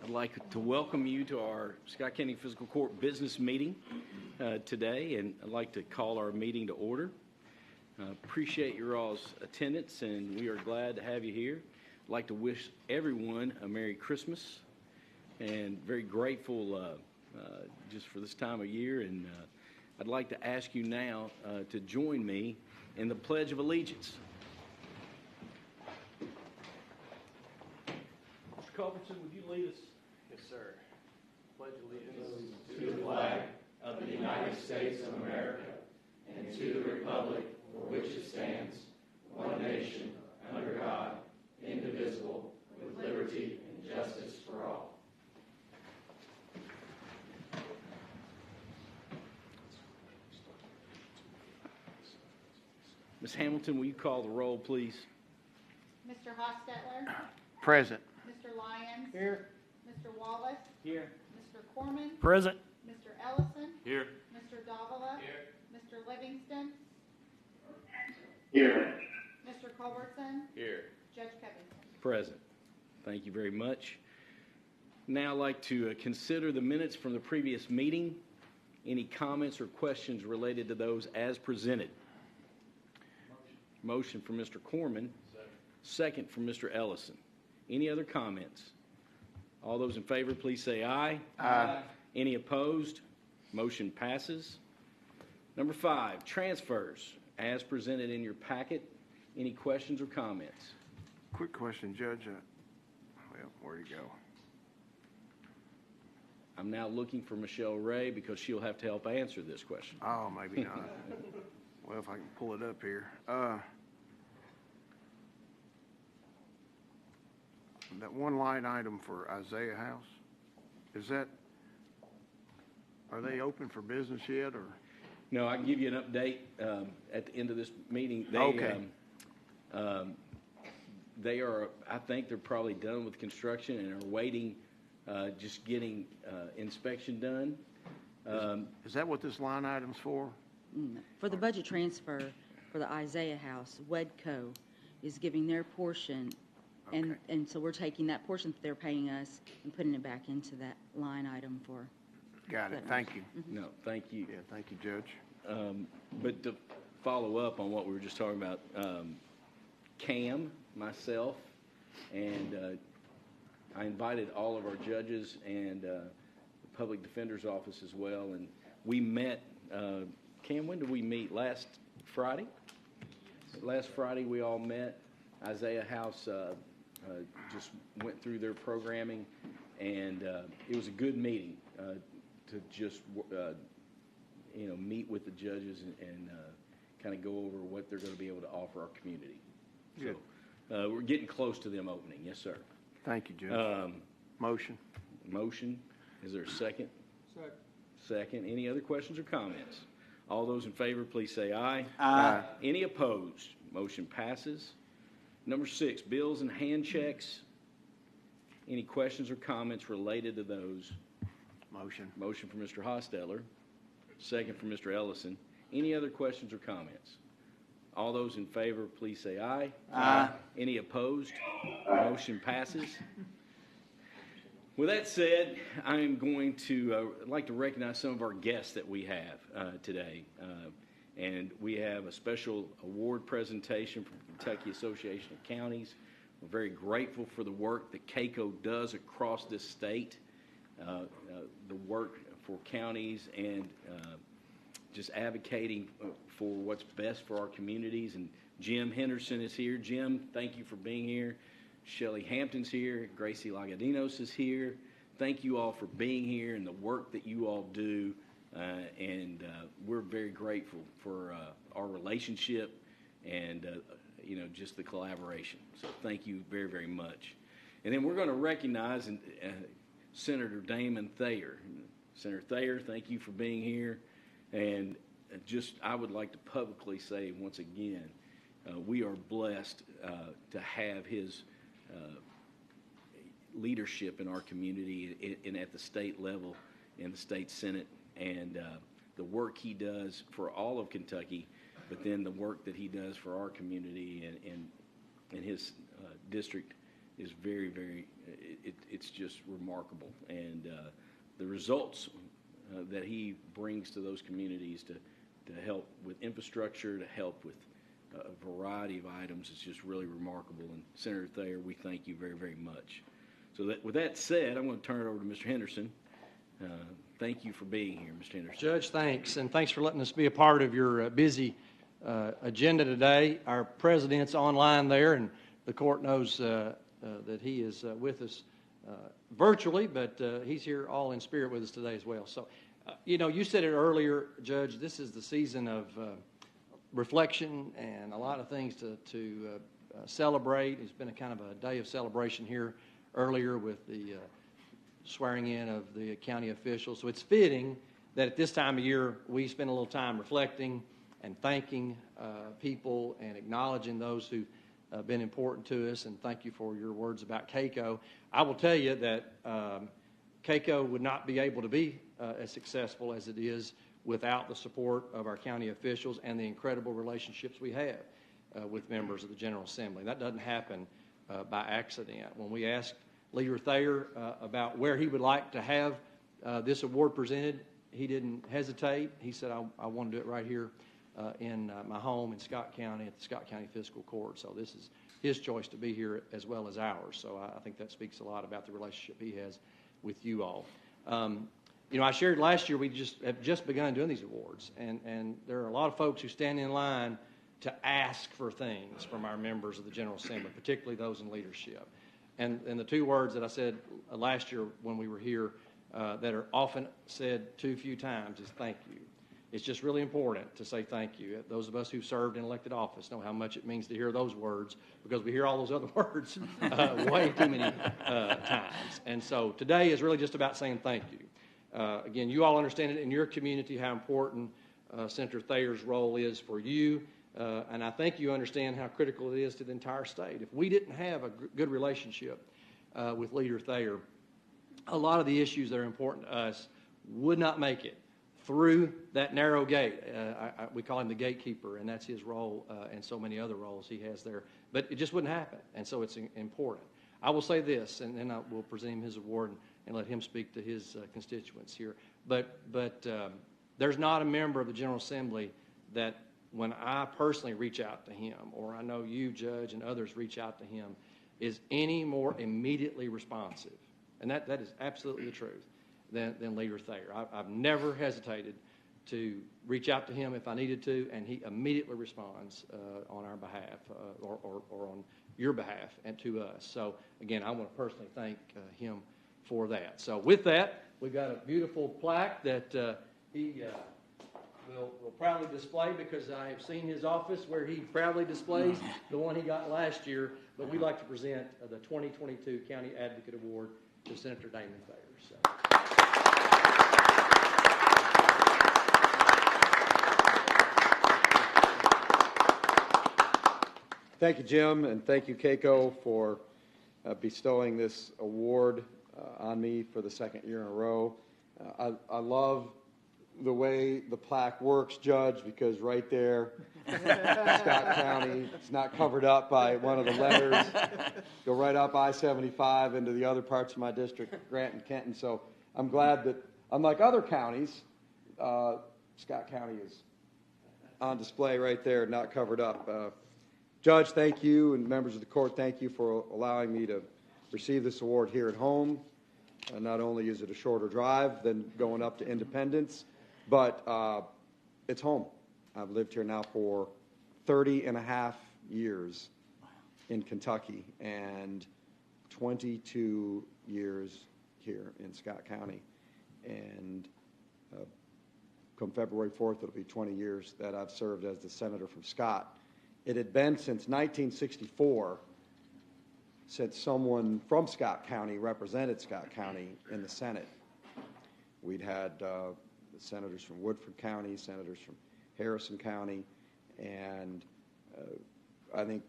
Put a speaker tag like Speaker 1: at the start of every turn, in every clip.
Speaker 1: I'd like to welcome you to our Scott County Fiscal Court business meeting today, and I'd like to call our meeting to order. Appreciate your all's attendance, and we are glad to have you here. I'd like to wish everyone a Merry Christmas, and very grateful just for this time of year. And I'd like to ask you now to join me in the Pledge of Allegiance. Mr. Culbertson, would you lead us?
Speaker 2: Yes, sir. Pledge allegiance
Speaker 3: to the flag of the United States of America and to the republic for which it stands, one nation, under God, indivisible, with liberty and justice for all.
Speaker 1: Ms. Hamilton, will you call the roll, please?
Speaker 4: Mr. Hostetler?
Speaker 2: Present.
Speaker 4: Mr. Lyons?
Speaker 2: Here.
Speaker 4: Mr. Wallace?
Speaker 1: Here.
Speaker 4: Mr. Corman?
Speaker 2: Present.
Speaker 4: Mr. Ellison?
Speaker 2: Here.
Speaker 4: Mr. Davila?
Speaker 2: Here.
Speaker 4: Mr. Livingston?
Speaker 3: Here.
Speaker 4: Mr. Culbertson?
Speaker 2: Here.
Speaker 4: Judge Covington?
Speaker 1: Present. Thank you very much. Now I'd like to consider the minutes from the previous meeting. Any comments or questions related to those as presented? Motion from Mr. Corman. Second from Mr. Ellison. Any other comments? All those in favor, please say aye.
Speaker 2: Aye.
Speaker 1: Any opposed? Motion passes. Number 5, transfers as presented in your packet. Any questions or comments?
Speaker 2: Quick question, Judge. Well, where'd he go?
Speaker 1: I'm now looking for Michelle Ray because she'll have to help answer this question.
Speaker 2: Oh, maybe not. Well, if I can pull it up here. That one line item for Isaiah House, are they open for business yet, or?
Speaker 1: No, I can give you an update at the end of this meeting. They are, I think they're probably done with construction and are waiting, just getting inspection done.
Speaker 2: Is that what this line item's for?
Speaker 5: For the budget transfer for the Isaiah House, Wedco is giving their portion, and so we're taking that portion that they're paying us and putting it back into that line item for.
Speaker 2: Got it. Thank you.
Speaker 5: Mm-hmm.
Speaker 1: No, thank you.
Speaker 2: Yeah, thank you, Judge.
Speaker 1: But to follow up on what we were just talking about, Cam, myself, and I invited all of our judges and the public defender's office as well, and we met. Cam, when did we meet? Last Friday? Last Friday we all met. Isaiah House just went through their programming, and it was a good meeting to just meet with the judges and kind of go over what they're going to be able to offer our community.
Speaker 2: Good.
Speaker 1: So we're getting close to them opening. Yes, sir.
Speaker 2: Thank you, Judge. Motion.
Speaker 1: Motion. Is there a second?
Speaker 2: Second.
Speaker 1: Second. Any other questions or comments? All those in favor, please say aye.
Speaker 2: Aye.
Speaker 1: Any opposed? Motion passes. Number 6, bills and hand checks. Any questions or comments related to those?
Speaker 2: Motion.
Speaker 1: Motion from Mr. Hostetler. Second from Mr. Ellison. Any other questions or comments? All those in favor, please say aye.
Speaker 2: Aye.
Speaker 1: Any opposed? Motion passes. With that said, I am going to like to recognize some of our guests that we have today. And we have a special award presentation from the Kentucky Association of Counties. We're very grateful for the work that KACO does across this state, the work for counties and just advocating for what's best for our communities. And Jim Henderson is here. Jim, thank you for being here. Shelley Hampton's here. Gracie Lagadinos is here. Thank you all for being here and the work that you all do. And we're very grateful for our relationship and, just the collaboration. So thank you very, very much. And then we're going to recognize Senator Damon Thayer. Senator Thayer, thank you for being here. And I would like to publicly say once again, we are blessed to have his leadership in our community and at the state level in the state Senate, and the work he does for all of Kentucky, but then the work that he does for our community and his district is very, very, it's just remarkable. And the results that he brings to those communities to help with infrastructure, to help with a variety of items is just really remarkable. And Senator Thayer, we thank you very, very much. So with that said, I'm going to turn it over to Mr. Henderson. Thank you for being here, Mr. Henderson.
Speaker 6: Judge, thanks, and thanks for letting us be a part of your busy agenda today. Our president's online there, and the court knows that he is with us virtually, but he's here all in spirit with us today as well. So, you said it earlier, Judge, this is the season of reflection and a lot of things to celebrate. It's been a kind of a day of celebration here earlier with the swearing in of the county officials. So it's fitting that at this time of year we spend a little time reflecting and thanking people and acknowledging those who have been important to us. And thank you for your words about Keiko. I will tell you that Keiko would not be able to be as successful as it is without the support of our county officials and the incredible relationships we have with members of the General Assembly. That doesn't happen by accident. When we asked Leader Thayer about where he would like to have this award presented, he didn't hesitate. He said, I want to do it right here in my home in Scott County at the Scott County Fiscal Court. So this is his choice to be here as well as ours. So I think that speaks a lot about the relationship he has with you all. I shared last year we have just begun doing these awards, and there are a lot of folks who stand in line to ask for things from our members of the General Assembly, particularly those in leadership. And the two words that I said last year when we were here that are often said too few times is thank you. It's just really important to say thank you. Those of us who served in elected office know how much it means to hear those words, because we hear all those other words way too many times. And so today is really just about saying thank you. Again, you all understand it in your community how important Senator Thayer's role is for you. And I think you understand how critical it is to the entire state. If we didn't have a good relationship with Leader Thayer, a lot of the issues that are important to us would not make it through that narrow gate. We call him the gatekeeper, and that's his role and so many other roles he has there. But it just wouldn't happen, and so it's important. I will say this, and then I will present him his award and let him speak to his constituents here. But there's not a member of the General Assembly that when I personally reach out to him, or I know you, Judge, and others reach out to him, is any more immediately responsive, and that is absolutely the truth, than Leader Thayer. I've never hesitated to reach out to him if I needed to, and he immediately responds on our behalf or on your behalf and to us. So, again, I want to personally thank him for that. So with that, we've got a beautiful plaque that he will proudly display, because I have seen his office where he proudly displays the one he got last year. But we'd like to present the 2022 County Advocate Award to Senator Damon Thayer. So.
Speaker 7: Thank you, Jim, and thank you, Keiko, for bestowing this award on me for the second year in a row. I love the way the plaque works, Judge, because right there, Scott County, it's not covered up by one of the letters. Go right up I-75 into the other parts of my district, Grant and Kenton. So I'm glad that, unlike other counties, Scott County is on display right there, not covered up. Judge, thank you, and members of the court, thank you for allowing me to receive this award here at home. Not only is it a shorter drive than going up to Independence, but it's home. I've lived here now for 30 and a half years in Kentucky and 22 years here in Scott County. And come February 4th, it'll be 20 years that I've served as the senator from Scott. It had been since 1964 since someone from Scott County represented Scott County in the Senate. We'd had senators from Woodford County, senators from Harrison County, and I think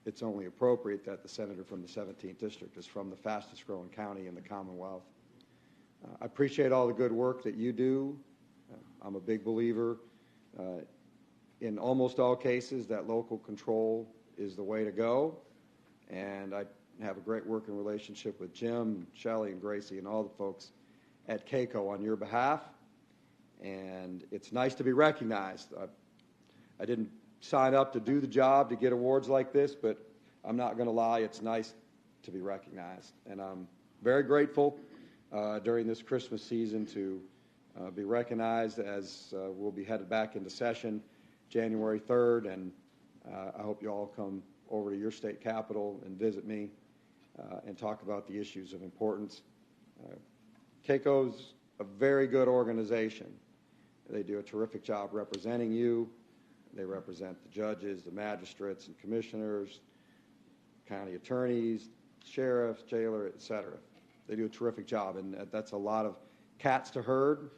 Speaker 7: it's only appropriate that the senator from the 17th District is from the fastest growing county in the Commonwealth. I appreciate all the good work that you do. I'm a big believer in almost all cases that local control is the way to go, and I have a great working relationship with Jim, Shelley, and Gracie, and all the folks at CAECO on your behalf. And it's nice to be recognized. I didn't sign up to do the job to get awards like this, but I'm not going to lie, it's nice to be recognized. And I'm very grateful during this Christmas season to be recognized as we'll be headed back into session January 3rd. And I hope you all come over to your state capitol and visit me and talk about the issues of importance. CAECO's a very good organization. They do a terrific job representing you. They represent the judges, the magistrates and commissioners, county attorneys, sheriffs, jailer, et cetera. They do a terrific job, and that's a lot of cats to herd,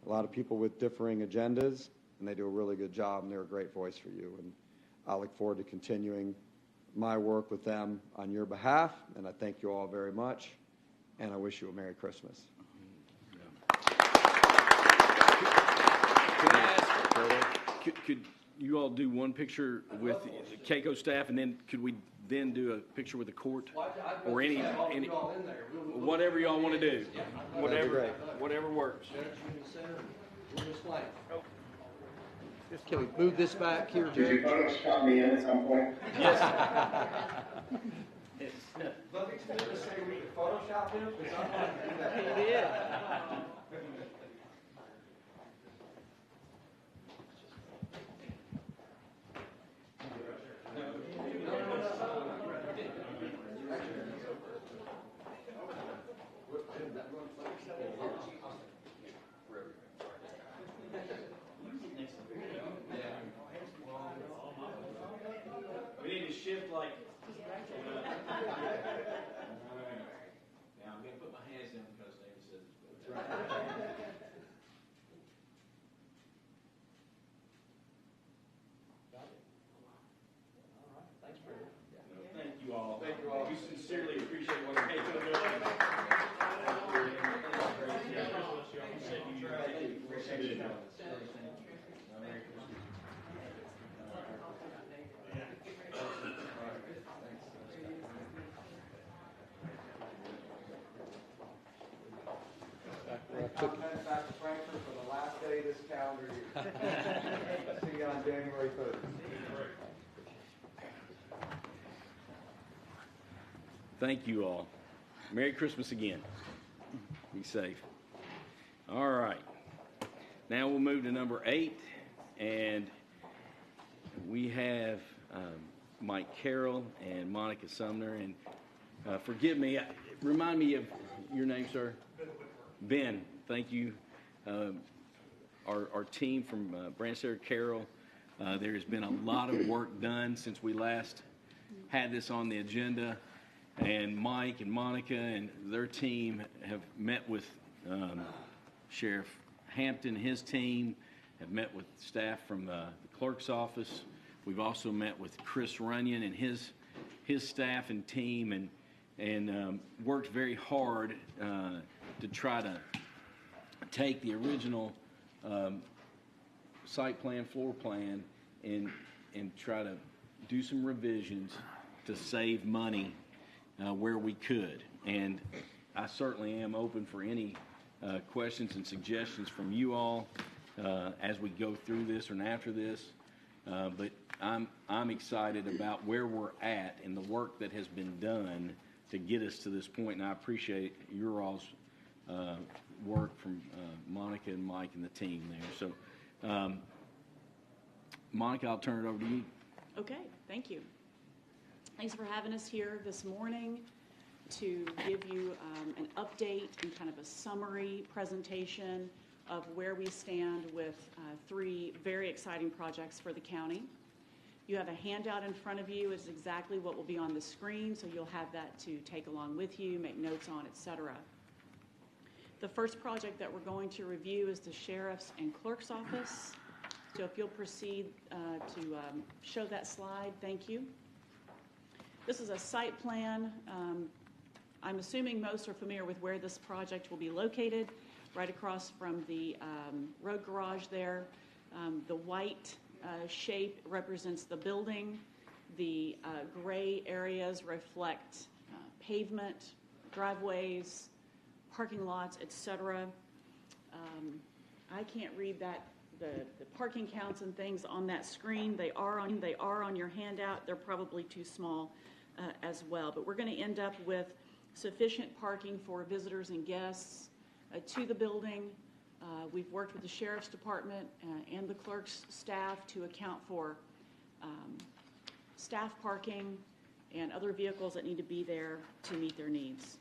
Speaker 7: a lot of people with differing agendas, and they do a really good job, and they're a great voice for you. And I look forward to continuing my work with them on your behalf, and I thank you all very much, and I wish you a Merry Christmas.
Speaker 1: Can I ask, could you all do one picture with the CAECO staff, and then could we then do a picture with the court? Or any whatever y'all want to do. Whatever works.
Speaker 6: Can we move this back here,
Speaker 3: Did you
Speaker 6: Judge?
Speaker 3: Photoshop me in at some point?
Speaker 1: Yes.
Speaker 7: Nothing to do to say we could Photoshop him, because I'm not going to do that.
Speaker 1: He did. We need to shift like. Now I'm going to put my hands down because David says it's good. Thank you all. Thank you all. We sincerely appreciate what you're doing.
Speaker 7: I'm headed back to Frankfurt for the last day of this calendar year. See you on January 3rd.
Speaker 1: Thank you all. Merry Christmas again. Be safe. All right. Now we'll move to number 8, and we have Mike Carroll and Monica Sumner. And forgive me, remind me of your name, sir. Ben, thank you. Our team from Branstad Carroll, there has been a lot of work done since we last had this on the agenda, and Mike and Monica and their team have met with Sheriff Hampton, his team, have met with staff from the clerk's office. We've also met with Chris Runyon and his staff and team, and worked very hard to try to take the original site plan, floor plan, and try to do some revisions to save money where we could. And I certainly am open for any questions and suggestions from you all as we go through this and after this. But I'm excited about where we're at and the work that has been done to get us to this point, and I appreciate your all's work from Monica and Mike and the team there. So, Monica, I'll turn it over to you.
Speaker 8: Okay, thank you. Thanks for having us here this morning to give you an update and kind of a summary presentation of where we stand with 3 very exciting projects for the county. You have a handout in front of you. It's exactly what will be on the screen, so you'll have that to take along with you, make notes on, etc. The first project that we're going to review is the Sheriff's and Clerk's Office. So if you'll proceed to show that slide, thank you. This is a site plan. I'm assuming most are familiar with where this project will be located, right across from the road garage there. The white shape represents the building. The gray areas reflect pavement, driveways, parking lots, etc. I can't read the parking counts and things on that screen. They are on your handout. They're probably too small as well. But we're going to end up with sufficient parking for visitors and guests to the building. We've worked with the Sheriff's Department and the clerk's staff to account for staff parking and other vehicles that need to be there to meet their needs.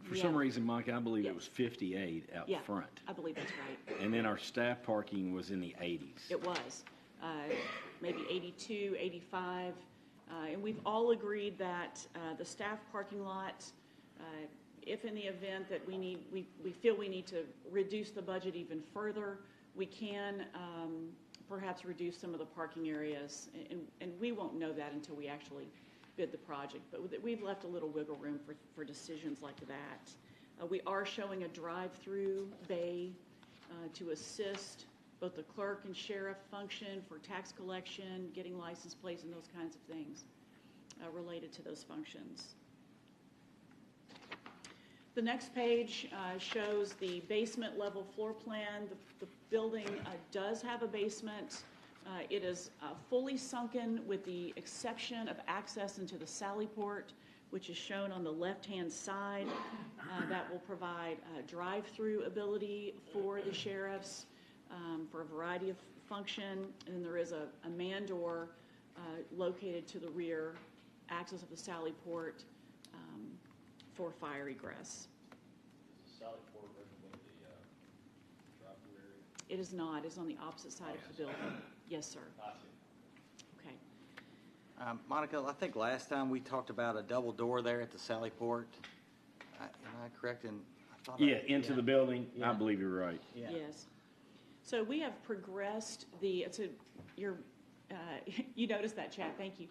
Speaker 1: For some reason, Mike, I believe it was 58 out front.
Speaker 8: I believe that's right.
Speaker 1: And then our staff parking was in the 80s.
Speaker 8: It was, maybe 82, 85. And we've all agreed that the staff parking lot, if in the event that we feel we need to reduce the budget even further, we can perhaps reduce some of the parking areas. And we won't know that until we actually bid the project. But we've left a little wiggle room for decisions like that. We are showing a drive-through bay to assist both the clerk and sheriff function for tax collection, getting license plates, and those kinds of things related to those functions. The next page shows the basement level floor plan. The building does have a basement. It is fully sunken with the exception of access into the sally port, which is shown on the left-hand side. That will provide drive-through ability for the sheriffs for a variety of function. And then there is a man door located to the rear, access of the sally port for fire egress.
Speaker 9: Is the sally port right above the drive-through area?
Speaker 8: It is not. It's on the opposite side of the building. Yes, sir.
Speaker 9: I see.
Speaker 8: Okay.
Speaker 10: Monica, I think last time we talked about a double door there at the Sally Port. Am I correct?
Speaker 1: Into the building. Yeah. I believe you're right.
Speaker 10: Yeah.
Speaker 8: Yes. So we have progressed you noticed that, Chad. Thank you.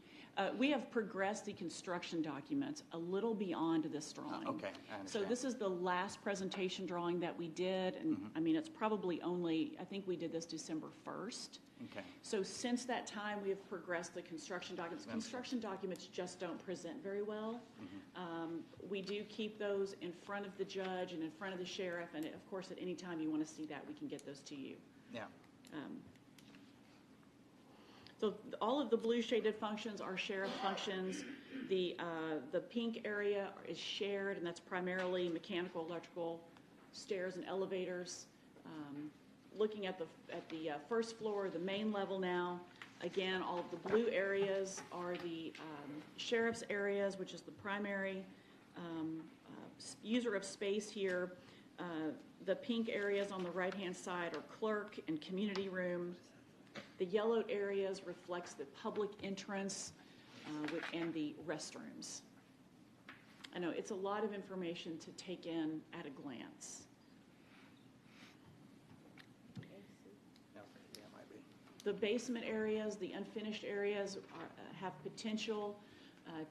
Speaker 8: We have progressed the construction documents a little beyond this drawing.
Speaker 10: Okay, I understand.
Speaker 8: So this is the last presentation drawing that we did, and I mean, it's probably I think we did this December 1st.
Speaker 10: Okay.
Speaker 8: So since that time, we have progressed the construction documents. Construction documents just don't present very well. We do keep those in front of the judge and in front of the sheriff, and of course, at any time you want to see that, we can get those to you.
Speaker 10: Yeah.
Speaker 8: So all of the blue shaded functions are sheriff functions. The pink area is shared, and that's primarily mechanical, electrical, stairs, and elevators. Looking at the first floor, the main level now, again, all of the blue areas are the sheriff's areas, which is the primary user of space here. The pink areas on the right-hand side are clerk and community room. The yellowed areas reflects the public entrance and the restrooms. I know it's a lot of information to take in at a glance.
Speaker 10: Yeah, might be.
Speaker 8: The basement areas, the unfinished areas have potential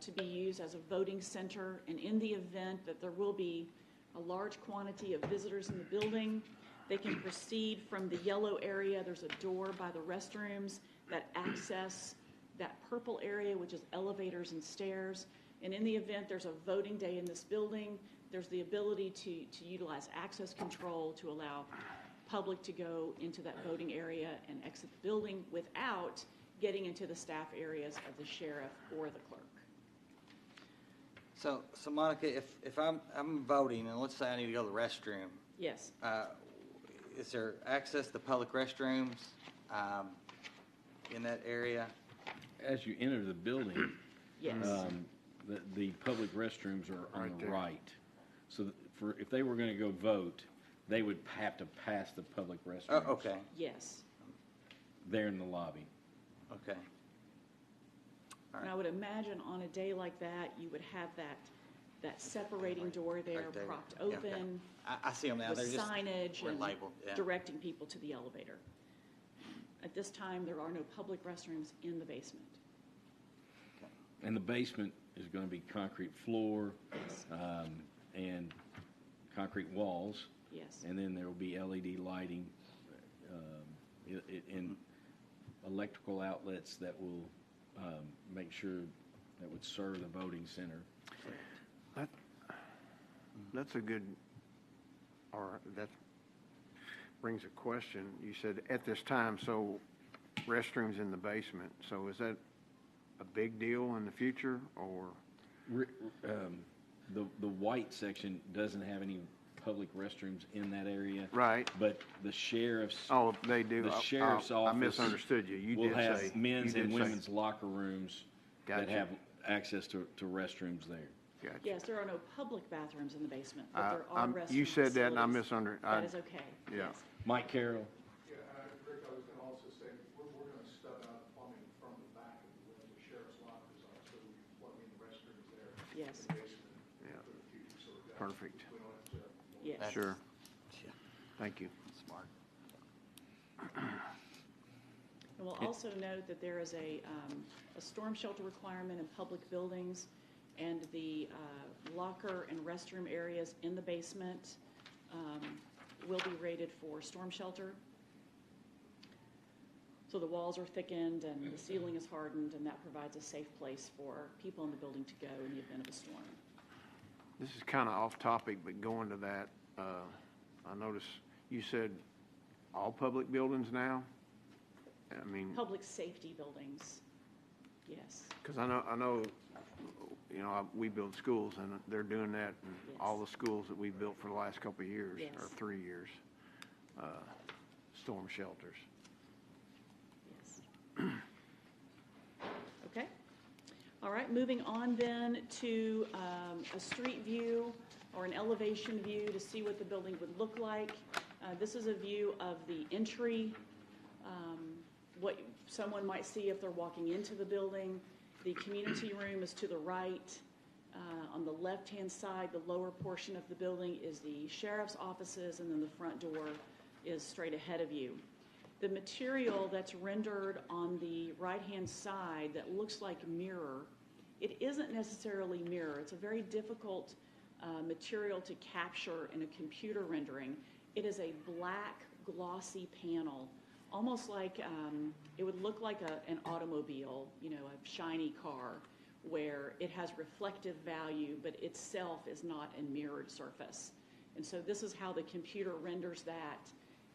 Speaker 8: to be used as a voting center, and in the event that there will be a large quantity of visitors in the building, they can proceed from the yellow area. There's a door by the restrooms that access that purple area, which is elevators and stairs. And in the event there's a voting day in this building, there's the ability to utilize access control to allow public to go into that voting area and exit the building without getting into the staff areas of the sheriff or the clerk.
Speaker 10: So Monica, if I'm voting, and let's say I need to go to the restroom,
Speaker 8: Yes.
Speaker 10: is there access to public restrooms in that area?
Speaker 1: As you enter the building,
Speaker 8: Yes.
Speaker 1: the public restrooms are on
Speaker 2: Right
Speaker 1: the
Speaker 2: there.
Speaker 1: right. So if they were going to go vote, they would have to pass the public restrooms.
Speaker 10: Oh, okay,
Speaker 8: Yes.
Speaker 1: There in the lobby.
Speaker 10: okay. All
Speaker 8: And I
Speaker 10: right.
Speaker 8: would imagine on a day like that, you would have that separating door there
Speaker 10: Right there.
Speaker 8: propped
Speaker 10: Yeah, okay.
Speaker 8: open
Speaker 10: I see them now.
Speaker 8: with
Speaker 10: They're just
Speaker 8: signage and
Speaker 10: labeled. Yeah.
Speaker 8: directing people to the elevator. At this time, there are no public restrooms in the basement.
Speaker 1: And the basement is going to be concrete floor and concrete walls.
Speaker 8: Yes.
Speaker 1: And then there will be LED lighting and electrical outlets that will make sure that would serve the voting center.
Speaker 2: That's a good, or that brings a question. You said at this time, so restrooms in the basement. So is that a big deal in the future, or?
Speaker 1: The white section doesn't have any public restrooms in that area.
Speaker 2: Right.
Speaker 1: But the sheriff's.
Speaker 2: Oh, they do.
Speaker 1: The sheriff's office.
Speaker 2: I misunderstood you. You
Speaker 1: will
Speaker 2: did
Speaker 1: have
Speaker 2: say.
Speaker 1: men's
Speaker 2: you
Speaker 1: and
Speaker 2: did say-
Speaker 1: women's locker rooms that
Speaker 2: Gotcha.
Speaker 1: have access to restrooms there.
Speaker 2: Gotcha.
Speaker 8: Yes, there are no public bathrooms in the basement, but there are
Speaker 2: I'm-
Speaker 8: restroom
Speaker 2: You said that and I
Speaker 8: facilities.
Speaker 2: misunderstood.
Speaker 8: That is okay.
Speaker 2: Yeah.
Speaker 8: Yes.
Speaker 1: Mike Carroll.
Speaker 9: Yeah, Rick, I was gonna also say, we're gonna stub out plumbing from the back of where the sheriff's lockers are, so we can plug in the restrooms there.
Speaker 8: Yes.
Speaker 9: In the basement
Speaker 2: Yeah.
Speaker 9: for the future, so we've got.
Speaker 2: Perfect.
Speaker 9: We don't have to.
Speaker 8: Yes.
Speaker 2: Sure. Thank you.
Speaker 10: Smart.
Speaker 8: And we'll also note that there is a storm shelter requirement in public buildings, and the locker and restroom areas in the basement will be rated for storm shelter. So the walls are thickened and the ceiling is hardened, and that provides a safe place for people in the building to go in the event of a storm.
Speaker 2: This is kind of off topic, but going to that, I noticed you said all public buildings now? I mean,
Speaker 8: Public safety buildings, yes.
Speaker 2: because I know, we build schools and they're doing that in
Speaker 8: Yes.
Speaker 2: all the schools that we've built for the last couple of years,
Speaker 8: Yes.
Speaker 2: or 3 years, storm shelters.
Speaker 8: Yes. Okay. All right, moving on then to a street view or an elevation view to see what the building would look like. This is a view of the entry, what someone might see if they're walking into the building. The community room is to the right. On the left-hand side, the lower portion of the building is the sheriff's offices, and then the front door is straight ahead of you. The material that's rendered on the right-hand side that looks like mirror, it isn't necessarily mirror. It's a very difficult material to capture in a computer rendering. It is a black glossy panel, almost like it would look like an automobile, a shiny car, where it has reflective value, but itself is not a mirrored surface. And so this is how the computer renders that.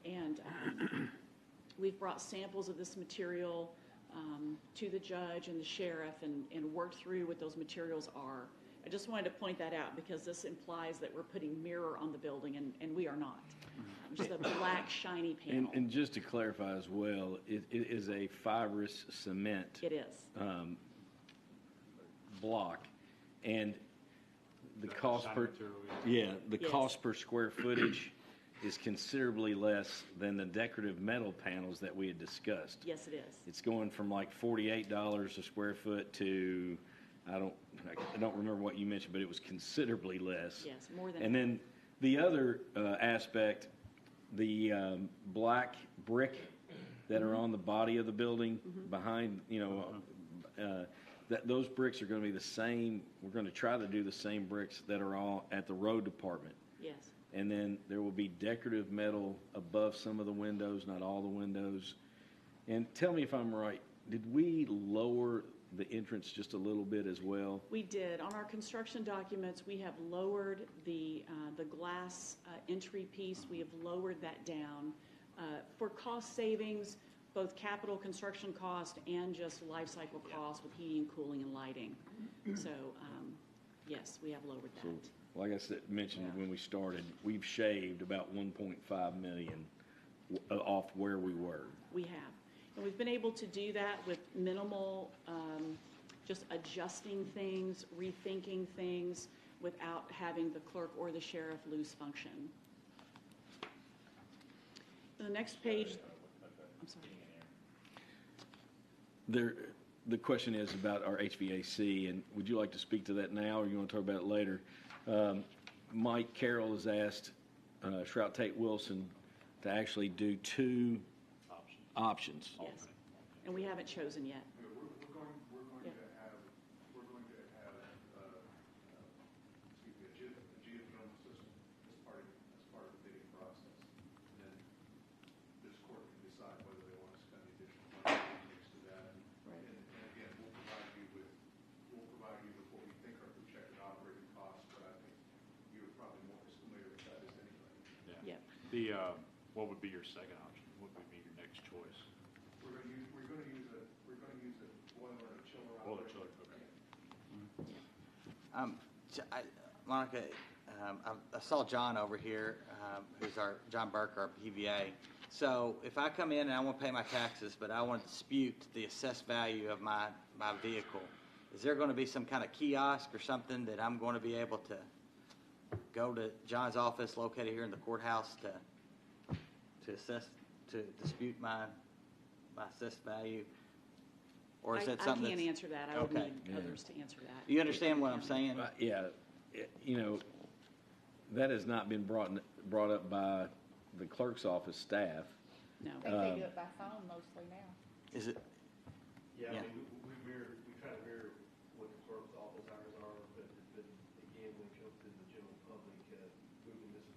Speaker 8: And we've brought samples of this material to the judge and the sheriff and worked through what those materials are. I just wanted to point that out because this implies that we're putting mirror on the building, and we are not. Just a black, shiny panel.
Speaker 1: And just to clarify as well, it is a fibrous cement.
Speaker 8: It is.
Speaker 1: Block, and the cost
Speaker 9: shiny
Speaker 1: per
Speaker 9: material,
Speaker 1: the
Speaker 8: Yes.
Speaker 1: cost per square footage is considerably less than the decorative metal panels that we had discussed.
Speaker 8: Yes, it is.
Speaker 1: It's going from like $48 a square foot to I don't remember what you mentioned, but it was considerably less.
Speaker 8: Yes, more than
Speaker 1: And then the other aspect, the black brick that are on the body of the building behind, those bricks are going to be the same. We're going to try to do the same bricks that are all at the road department.
Speaker 8: Yes.
Speaker 1: And then there will be decorative metal above some of the windows, not all the windows. And tell me if I'm right, did we lower the entrance just a little bit as well?
Speaker 8: We did. On our construction documents, we have lowered the glass entry piece. We have lowered that down. For cost savings, both capital construction cost and just life cycle costs with heating, cooling, and lighting. So, yes, we have lowered that.
Speaker 1: Like I said, mentioned when we started, we've shaved about 1.5 million off where we were.
Speaker 8: We have. And we've been able to do that with minimal, just adjusting things, rethinking things, without having the clerk or the sheriff lose function. The next page, I'm sorry.
Speaker 1: The question is about our HVAC, and would you like to speak to that now, or you want to talk about it later? Mike Carroll has asked Shrout Tate Wilson to actually do two options.
Speaker 8: Yes. And we haven't chosen yet.
Speaker 9: We're going
Speaker 8: Yeah.
Speaker 9: to have, excuse me, a geothermal system as part of the bidding process. And then this court can decide whether they want to spend the additional money next to that.
Speaker 8: Right.
Speaker 9: And again, we'll provide you with what we think are projected operating costs, but I think you're probably more
Speaker 8: Yep.
Speaker 9: The, what would be your second option? What would be your next choice?
Speaker 11: We're gonna use a boiler and chiller out.
Speaker 9: Boiler chiller, okay.
Speaker 10: Monica, I saw John over here, who's John Burke, our PVA. So if I come in and I want to pay my taxes, but I want to dispute the assessed value of my vehicle, is there going to be some kind of kiosk or something that I'm going to be able to go to John's office located here in the courthouse to dispute my assessed value? Or is that something
Speaker 8: I can't answer that. I would
Speaker 10: Okay.
Speaker 8: need others to answer that.
Speaker 10: Do you understand what I'm saying?
Speaker 1: Yeah, that has not been brought up by the clerk's office staff.
Speaker 8: No.
Speaker 4: I think they do it by phone mostly now.
Speaker 10: Is it?
Speaker 11: Yeah,
Speaker 10: Yeah.
Speaker 11: I mean, we try to mirror what the clerk's office hours are, but again, when it comes to the general public, moving this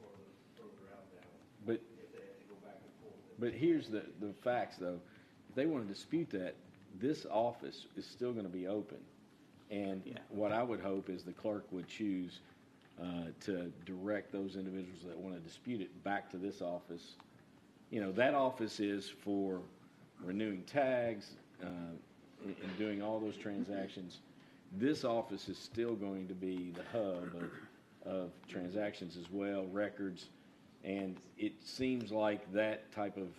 Speaker 11: further out now,
Speaker 1: But
Speaker 11: if they have to go back and forth.
Speaker 1: But here's the facts, though. If they want to dispute that, this office is still going to be open. And what I would hope is the clerk would choose to direct those individuals that want to dispute it back to this office. That office is for renewing tags and doing all those transactions. This office is still going to be the hub of transactions as well, records. And it seems like that type of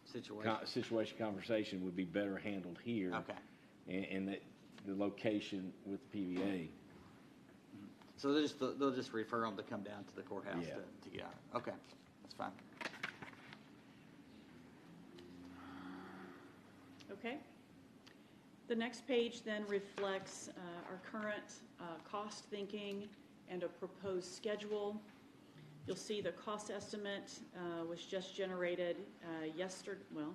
Speaker 1: situation conversation would be better handled here.
Speaker 10: Okay.
Speaker 1: And that the location with the PVA.
Speaker 10: So they'll just refer them to come down to the courthouse
Speaker 1: Yeah.
Speaker 10: to get out. Okay, that's fine.
Speaker 8: Okay. The next page then reflects our current cost thinking and a proposed schedule. You'll see the cost estimate was just generated yesterday. Well,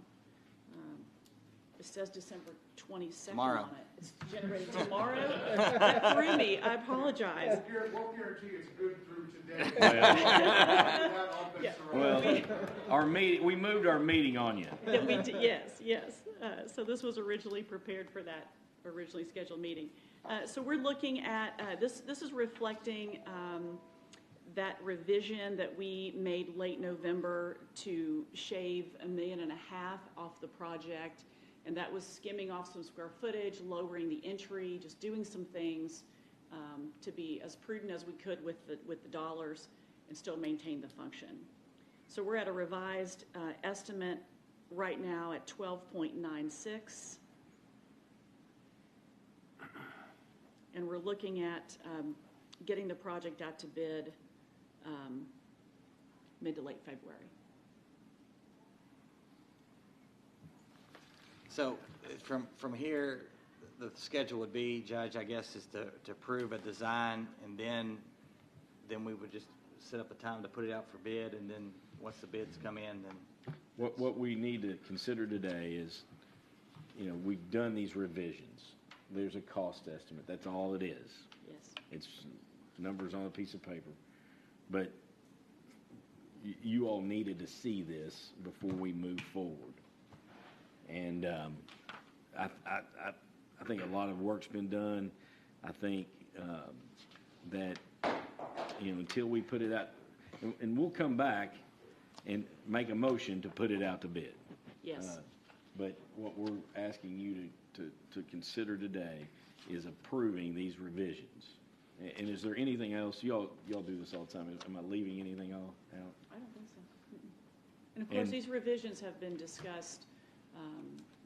Speaker 8: it says December 22nd
Speaker 10: Tomorrow.
Speaker 8: on it. It's generated tomorrow. That threw me. I apologize.
Speaker 11: We'll guarantee it's good through today.
Speaker 8: Yeah.
Speaker 1: Well, we moved our meeting on you.
Speaker 8: That we did, yes. So this was originally prepared for that originally scheduled meeting. So we're looking at, this is reflecting that revision that we made late November to shave $1.5 million off the project. And that was skimming off some square footage, lowering the entry, just doing some things to be as prudent as we could with the dollars and still maintain the function. So we're at a revised estimate right now at 12.96. And we're looking at getting the project out to bid mid to late February.
Speaker 10: So from here, the schedule would be, Judge, I guess, is to approve a design, and then we would just set up a time to put it out for bid, and then once the bids come in, then.
Speaker 1: What we need to consider today is, we've done these revisions. There's a cost estimate. That's all it is.
Speaker 8: Yes.
Speaker 1: It's numbers on a piece of paper. But you all needed to see this before we move forward. And I think a lot of work's been done. I think that, until we put it out, and we'll come back and make a motion to put it out to bid.
Speaker 8: Yes.
Speaker 1: But what we're asking you to consider today is approving these revisions. And is there anything else? Y'all do this all the time. Am I leaving anything out?
Speaker 8: I don't think so. And of course, these revisions have been discussed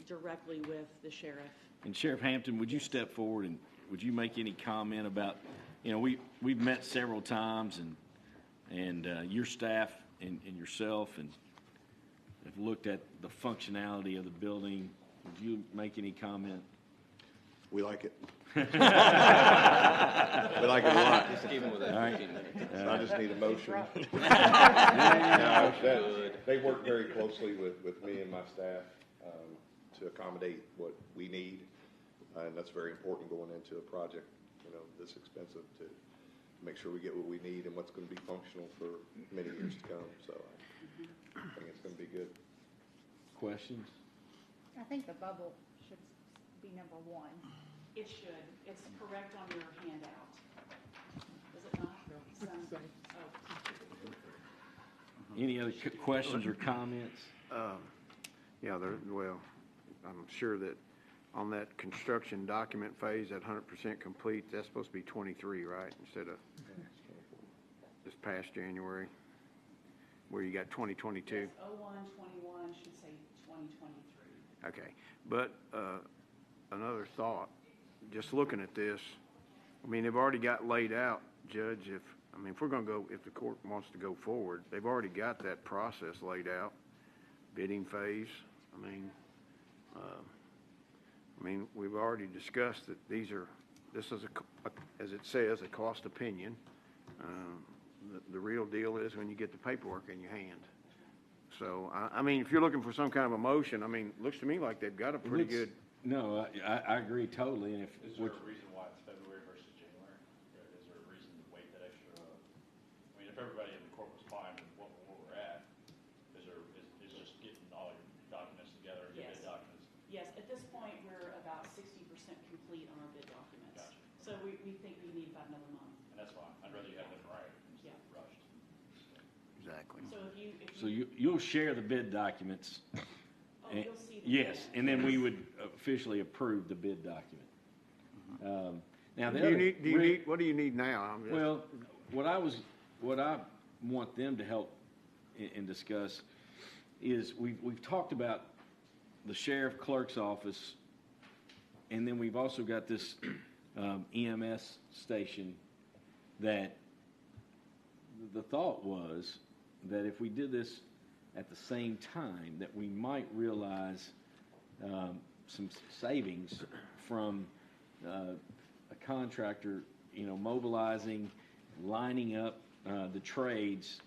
Speaker 8: directly with the sheriff.
Speaker 1: And Sheriff Hampton, would you step forward and would you make any comment about, we've met several times and your staff and yourself and have looked at the functionality of the building. Would you make any comment?
Speaker 12: We like it. We like it a lot.
Speaker 3: Just even with that
Speaker 1: All right.
Speaker 3: 15 minutes.
Speaker 12: I just need a motion. They work very closely with me and my staff to accommodate what we need, and that's very important going into a project, this expensive, to make sure we get what we need and what's going to be functional for many years to come. So I think it's going to be good.
Speaker 1: Questions?
Speaker 4: I think the bubble should be number one.
Speaker 8: It should. It's correct on your handout. Is it not? Oh.
Speaker 1: Any other questions or comments?
Speaker 2: Yeah, well, I'm sure that on that construction document phase, that 100% complete, that's supposed to be 23, right? Instead of this past January, where you got 2022.
Speaker 8: Yes, 01/21 should say 2023.
Speaker 2: Okay, but another thought, just looking at this, I mean, they've already got laid out, Judge, if we're going to go, if the court wants to go forward, they've already got that process laid out, bidding phase. We've already discussed that this is, as it says, a cost opinion. The real deal is when you get the paperwork in your hand. So, if you're looking for some kind of a motion, it looks to me like they've got a pretty good.
Speaker 1: No, I agree totally. And
Speaker 9: Is there a reason why it's February versus January? Is there a reason to wait that extra? If everybody in the court was fine with what we're at, is just getting all your documents together, your bid documents?
Speaker 8: Yes, at this point, we're about 60% complete on our bid documents.
Speaker 9: Gotcha.
Speaker 8: So we think we need about another month.
Speaker 9: And that's fine. I'd rather you have them right instead of rushed.
Speaker 2: Exactly.
Speaker 8: So
Speaker 1: So you'll share the bid documents.
Speaker 8: you'll see the
Speaker 1: Yes,
Speaker 8: bid.
Speaker 1: and then we would officially approve the bid document. Now,
Speaker 2: What do you need now?
Speaker 1: Well, what I want them to help and discuss is we've talked about the sheriff clerk's office, and then we've also got this EMS station that the thought was that if we did this at the same time, that we might realize some savings from a contractor, mobilizing, lining up the trades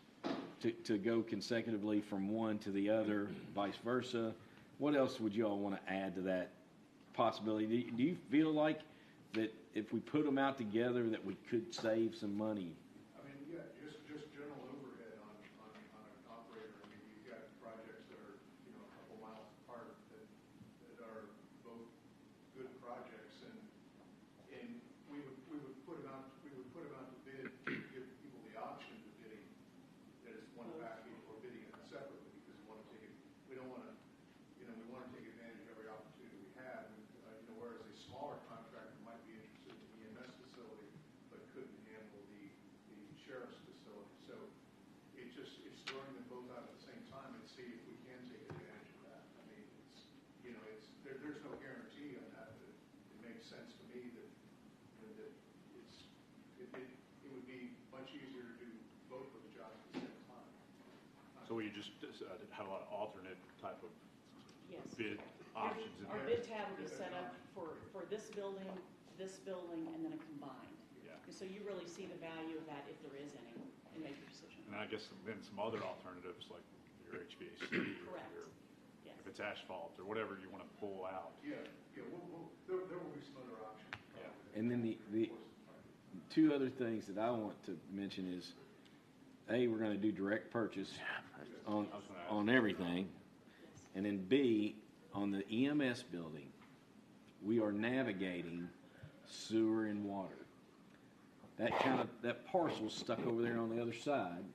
Speaker 1: to go consecutively from one to the other, vice versa. What else would you all want to add to that possibility? Do you feel like that if we put them out together that we could save some money?
Speaker 9: Yeah, just general overhead on an operator. You've got projects that are, a couple miles apart that are both good projects, and we would put them out to bid to give people the option of bidding that is one package or bidding it separately, because we want to take advantage of every opportunity we have. Whereas a smaller contractor might be interested in the EMS facility but couldn't handle the sheriff's facility. So it's throwing them both out at the same time and see if we can take advantage of that. There's no guarantee on that, but it makes sense to me that it would be much easier to do both of the jobs at the same time.
Speaker 11: So we just have a lot of alternate type of
Speaker 8: Yes.
Speaker 11: bid options in
Speaker 8: Our
Speaker 11: there?
Speaker 8: bid tab will be set up for this building, and then a combined.
Speaker 11: Yeah.
Speaker 8: And so you really see the value of that, if there is any, and make your decision.
Speaker 11: And I guess then some other alternatives like your HVAC.
Speaker 8: Correct.
Speaker 11: Or
Speaker 8: Yes.
Speaker 11: if it's asphalt or whatever you want to pull out.
Speaker 9: Yeah, there will be some other options.
Speaker 11: Yeah.
Speaker 1: And then the two other things that I want to mention is, A, we're going to do direct purchase on everything. And then B, on the EMS building, we are navigating sewer and water. That parcel's stuck over there on the other side.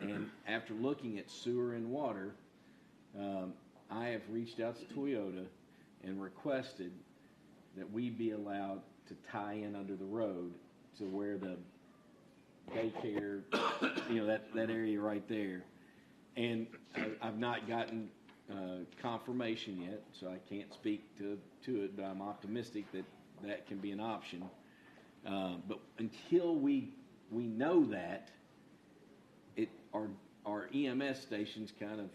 Speaker 1: And after looking at sewer and water, I have reached out to Toyota and requested that we be allowed to tie in under the road to where the daycare, that area right there. And I've not gotten confirmation yet, so I can't speak to it, but I'm optimistic that can be an option. But until we know that, our EMS station's kind of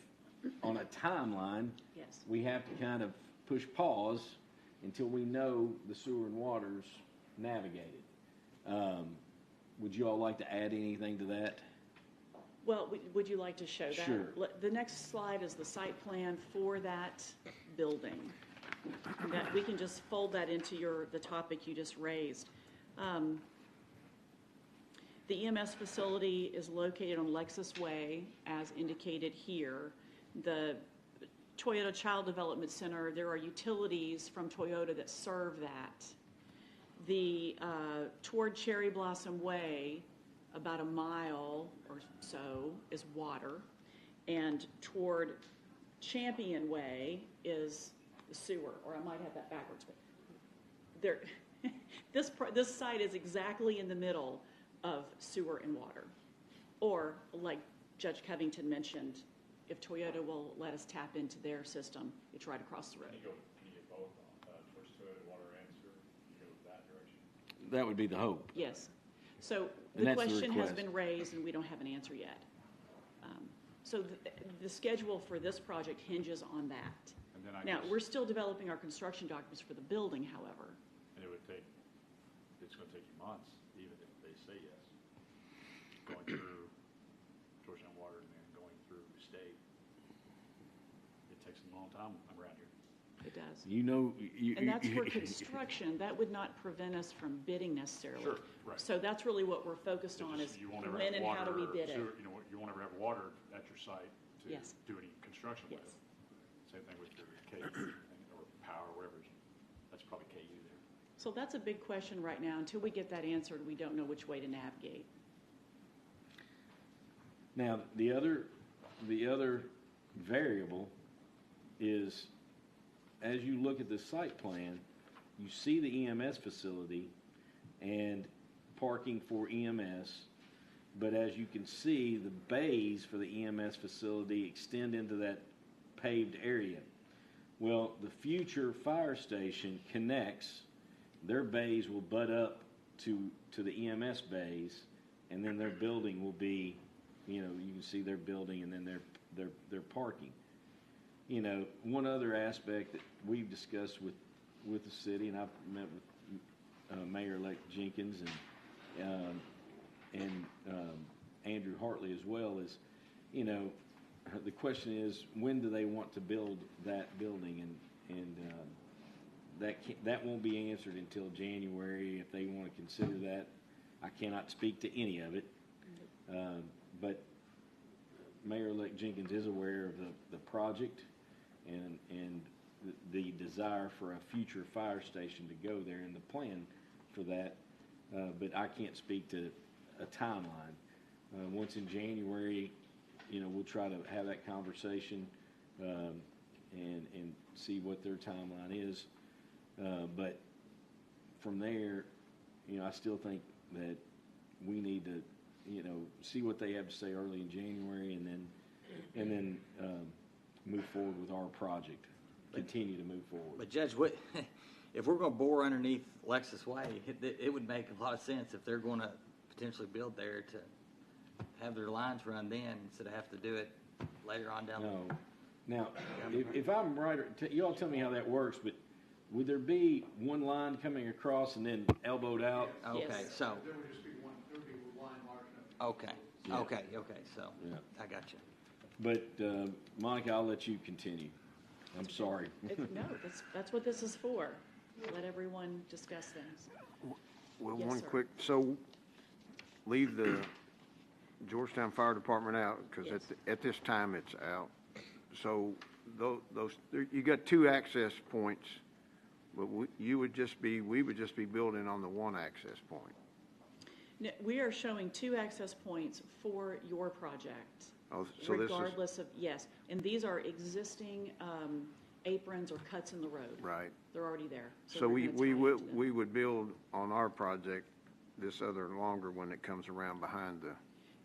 Speaker 1: on a timeline.
Speaker 8: Yes.
Speaker 1: We have to kind of push pause until we know the sewer and water's navigated. Would you all like to add anything to that?
Speaker 8: Well, would you like to show that?
Speaker 1: Sure.
Speaker 8: The next slide is the site plan for that building. That we can just fold that into the topic you just raised. The EMS facility is located on Lexus Way, as indicated here. The Toyota Child Development Center, there are utilities from Toyota that serve that. Toward Cherry Blossom Way, about a mile or so is water, and toward Champion Way is the sewer, or I might have that backwards. But there, this site is exactly in the middle of sewer and water. Or, like Judge Covington mentioned, if Toyota will let us tap into their system, it's right across the road.
Speaker 11: Can you get both towards Toyota, water and sewer? You go that direction?
Speaker 1: That would be the hope.
Speaker 8: Yes. So
Speaker 1: And
Speaker 8: the
Speaker 1: that's the
Speaker 8: question has
Speaker 1: request.
Speaker 8: been raised, and we don't have an answer yet. So the schedule for this project hinges on that.
Speaker 11: And then
Speaker 8: Now, we're still developing our construction documents for the building, however.
Speaker 11: And it's going to take you months, even if they say yes. Going through Georgetown Water and then going through state. It takes a long time around here.
Speaker 8: It does.
Speaker 1: You know,
Speaker 8: And that's for construction. That would not prevent us from bidding necessarily.
Speaker 11: Sure, right.
Speaker 8: So that's really what we're focused on is
Speaker 11: You won't ever
Speaker 8: when
Speaker 11: have
Speaker 8: and how do we
Speaker 11: water or
Speaker 8: bid it?
Speaker 11: sewer, you won't ever have water at your site to
Speaker 8: Yes.
Speaker 11: do any construction with.
Speaker 8: Yes.
Speaker 11: Same thing with your KU thing, or power, whatever. That's probably KU there.
Speaker 8: So that's a big question right now. Until we get that answered, we don't know which way to navigate.
Speaker 1: now, the other variable is, as you look at the site plan, you see the EMS facility and parking for EMS, but as you can see, the bays for the EMS facility extend into that paved area. Well, the future fire station connects, their bays will butt up to the EMS bays, and then their building will be, you can see their building and then their parking. One other aspect that we've discussed with the city, and I've met with Mayor-elect Jenkins and Andrew Hartley as well, is, the question is, when do they want to build that building? And that won't be answered until January if they want to consider that. I cannot speak to any of it, but Mayor-elect Jenkins is aware of the project and the desire for a future fire station to go there and the plan for that, but I can't speak to a timeline. Once in January, we'll try to have that conversation and see what their timeline is. But from there, I still think that we need to, see what they have to say early in January, and then move forward with our project. Continue to move forward.
Speaker 10: But Judge, if we're going to bore underneath Lexus Way, it would make a lot of sense if they're going to potentially build there to have their lines run then instead of have to do it later on down the road.
Speaker 1: Now, if I'm right, you all tell me how that works, but would there be one line coming across and then elbowed out?
Speaker 10: Okay,
Speaker 8: Yes.
Speaker 10: so,
Speaker 9: There would just be there would be a line large enough.
Speaker 10: okay, so,
Speaker 1: Yeah.
Speaker 10: I got you.
Speaker 1: But, Monica, I'll let you continue. I'm sorry.
Speaker 8: No, that's what this is for. Let everyone discuss things.
Speaker 2: Well,
Speaker 8: Yes,
Speaker 2: one
Speaker 8: sir.
Speaker 2: quick, so leave the Georgetown Fire Department out, because
Speaker 8: Yes.
Speaker 2: at this time it's out. So you got two access points, but we would just be building on the one access point.
Speaker 8: No, we are showing 2 access points for your project.
Speaker 2: Oh, so this is,
Speaker 8: Regardless of, yes, and these are existing aprons or cuts in the road.
Speaker 2: right.
Speaker 8: They're already there.
Speaker 2: So
Speaker 8: we're
Speaker 2: we
Speaker 8: gonna tie into them.
Speaker 2: would build on our project this other longer one that comes around behind the,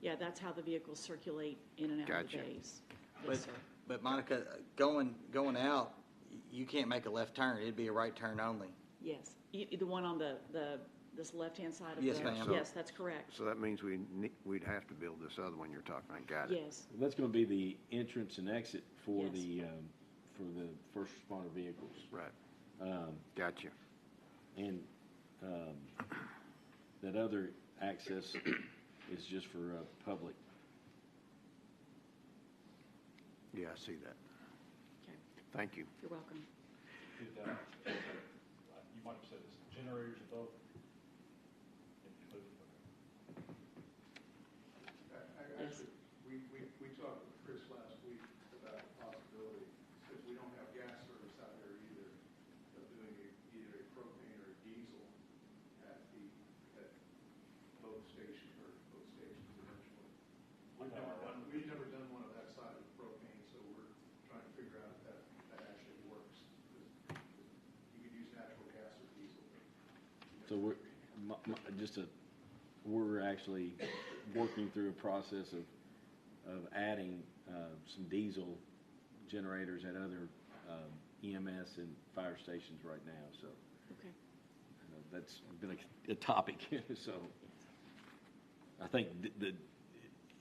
Speaker 8: Yeah, that's how the vehicles circulate in and out of the
Speaker 2: Gotcha.
Speaker 8: bays.
Speaker 10: But,
Speaker 8: Yes, sir.
Speaker 10: but Monica, going out, you can't make a left turn. It'd be a right turn only.
Speaker 8: Yes. The one on this left-hand side of the...
Speaker 10: Yes, ma'am.
Speaker 8: Yes, that's correct.
Speaker 2: so that means we'd have to build this other one you're talking about. Got it.
Speaker 8: Yes.
Speaker 1: That's going to be the entrance and exit for
Speaker 8: Yes.
Speaker 1: the first responder vehicles.
Speaker 2: Right. Gotcha.
Speaker 1: And that other access is just for public.
Speaker 2: Yeah, I see that.
Speaker 8: Okay.
Speaker 2: Thank you.
Speaker 8: You're welcome.
Speaker 11: You might have said this, generators above included.
Speaker 8: Yes.
Speaker 9: Actually, we talked with Chris last week about the possibility, because we don't have gas service out there either, of doing either a propane or a diesel at both stations
Speaker 1: So we're actually working through a process of adding some diesel generators at other EMS and fire stations right now. So
Speaker 8: Okay.
Speaker 1: that's been a topic. So I think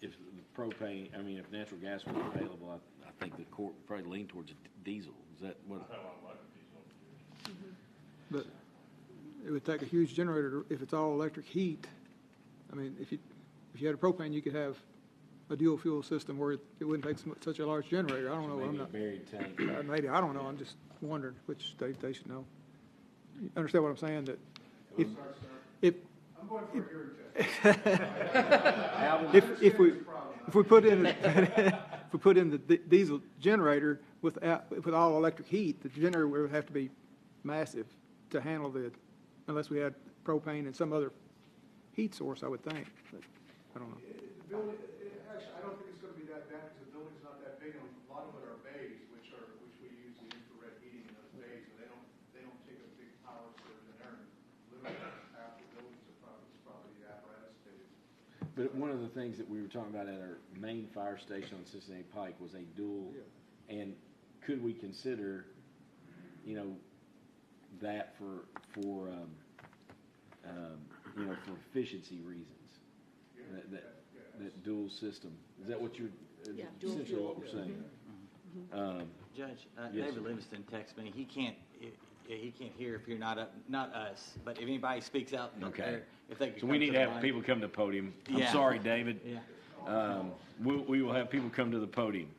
Speaker 1: if the propane, if natural gas was available, I think the court would probably lean towards diesel. Is that what?
Speaker 13: But it would take a huge generator if it's all electric heat. I mean, if you had a propane, you could have a dual fuel system where it wouldn't take such a large generator. I don't know.
Speaker 1: Maybe
Speaker 13: I'm
Speaker 1: a
Speaker 13: not.
Speaker 1: buried tank.
Speaker 13: Maybe, I don't know. I'm just wondering which state they should know. You understand what I'm saying? That if
Speaker 9: I'm going for a hearing test.
Speaker 13: if we put in if we put in the diesel generator with all electric heat, the generator would have to be massive to handle unless we had propane and some other heat source, I would think. But I don't know.
Speaker 9: The building, actually, I don't think it's going to be that bad because the building's not that big. And a lot of it are bays, which we use the infrared heating in those bays, and they don't take a big power surge in there. Literally half the buildings are probably apparatus days.
Speaker 1: But one of the things that we were talking about at our main fire station on Cincinnati Pike was a dual, and could we consider, that for efficiency reasons, that dual system. Is that what you're?
Speaker 8: Yeah, dual
Speaker 1: essentially
Speaker 8: fuel.
Speaker 1: what we're saying.
Speaker 10: Judge,
Speaker 1: Yes,
Speaker 10: David
Speaker 1: sir.
Speaker 10: Livingston texted me. He can't hear if you're not us. But if anybody speaks out,
Speaker 1: Okay.
Speaker 10: if they could
Speaker 1: So
Speaker 10: come
Speaker 1: we need to
Speaker 10: the
Speaker 1: have
Speaker 10: mic.
Speaker 1: people come to the podium. I'm
Speaker 10: Yeah.
Speaker 1: sorry, David.
Speaker 10: Yeah.
Speaker 1: We will have people come to the podium.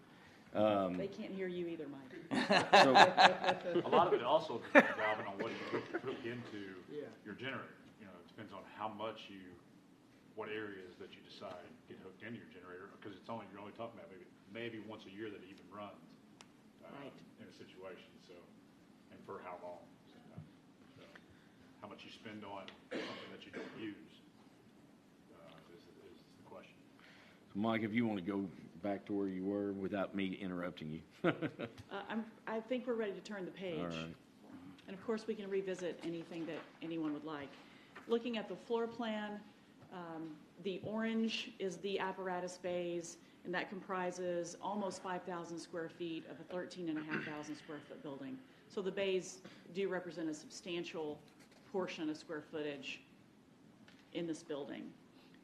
Speaker 8: They can't hear you either, Mike.
Speaker 1: So,
Speaker 11: A lot of it also depends, Alvin, on what you hook into your generator. It depends on how much what areas that you decide get hooked into your generator, because you're only talking about maybe once a year that it even runs in a situation. So, and for how long? So, how much you spend on something that you don't use is the question.
Speaker 1: Mike, if you want to go back to where you were without me interrupting you.
Speaker 8: I think we're ready to turn the page.
Speaker 1: All right.
Speaker 8: And of course, we can revisit anything that anyone would like. Looking at the floor plan, the orange is the apparatus bays, and that comprises almost 5,000 square feet of a 13,500 square foot building. So the bays do represent a substantial portion of square footage in this building.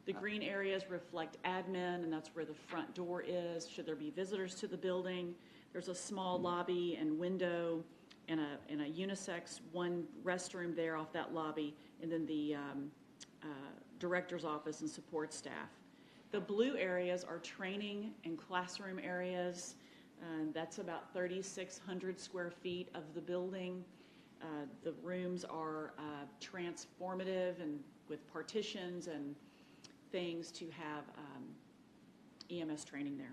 Speaker 8: The green areas reflect admin, and that's where the front door is, should there be visitors to the building. There's a small lobby and window and a unisex one restroom there off that lobby, and then the director's office and support staff. The blue areas are training and classroom areas. That's about 3,600 square feet of the building. The rooms are transformative and with partitions and things to have EMS training there.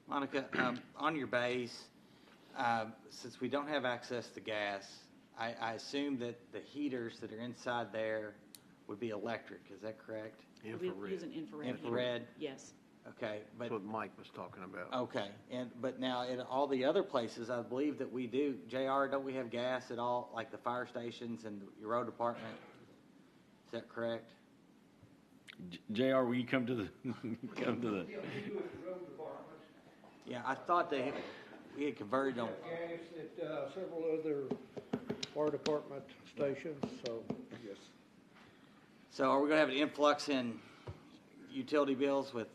Speaker 10: Monica, on your bays, since we don't have access to gas, I assume that the heaters that are inside there would be electric. Is that correct?
Speaker 8: We use an infrared.
Speaker 10: Infrared?
Speaker 8: Yes.
Speaker 10: Okay,
Speaker 2: That's what Mike was talking about.
Speaker 10: okay, but now in all the other places, I believe that we do. JR, don't we have gas at all, like the fire stations and your road department? Is that correct?
Speaker 1: JR, will you come to the
Speaker 10: Yeah, I thought we had converted on.
Speaker 14: Gas at several other fire department stations, so, yes.
Speaker 10: So are we going to have an influx in utility bills with,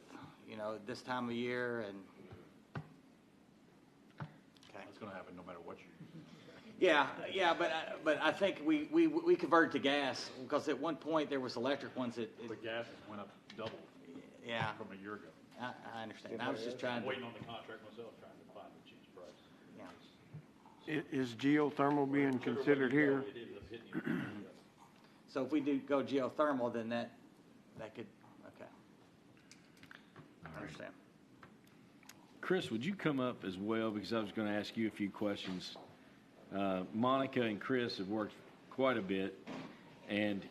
Speaker 10: this time of year and? Okay.
Speaker 11: It's going to happen no matter what you.
Speaker 10: Yeah, but I think we converted to gas because at one point there was electric ones that.
Speaker 11: The gas went up double
Speaker 10: Yeah,
Speaker 11: from a year ago.
Speaker 10: I understand. I was just trying
Speaker 11: I'm
Speaker 10: to.
Speaker 11: waiting on the contract myself, trying to find the cheapest price.
Speaker 10: Yeah.
Speaker 2: Is geothermal being considered here?
Speaker 11: It ends up hitting you.
Speaker 10: So if we do go geothermal, then that could, okay. I understand.
Speaker 1: Chris, would you come up as well, because I was going to ask you a few questions. Monica and Chris have worked quite a bit, and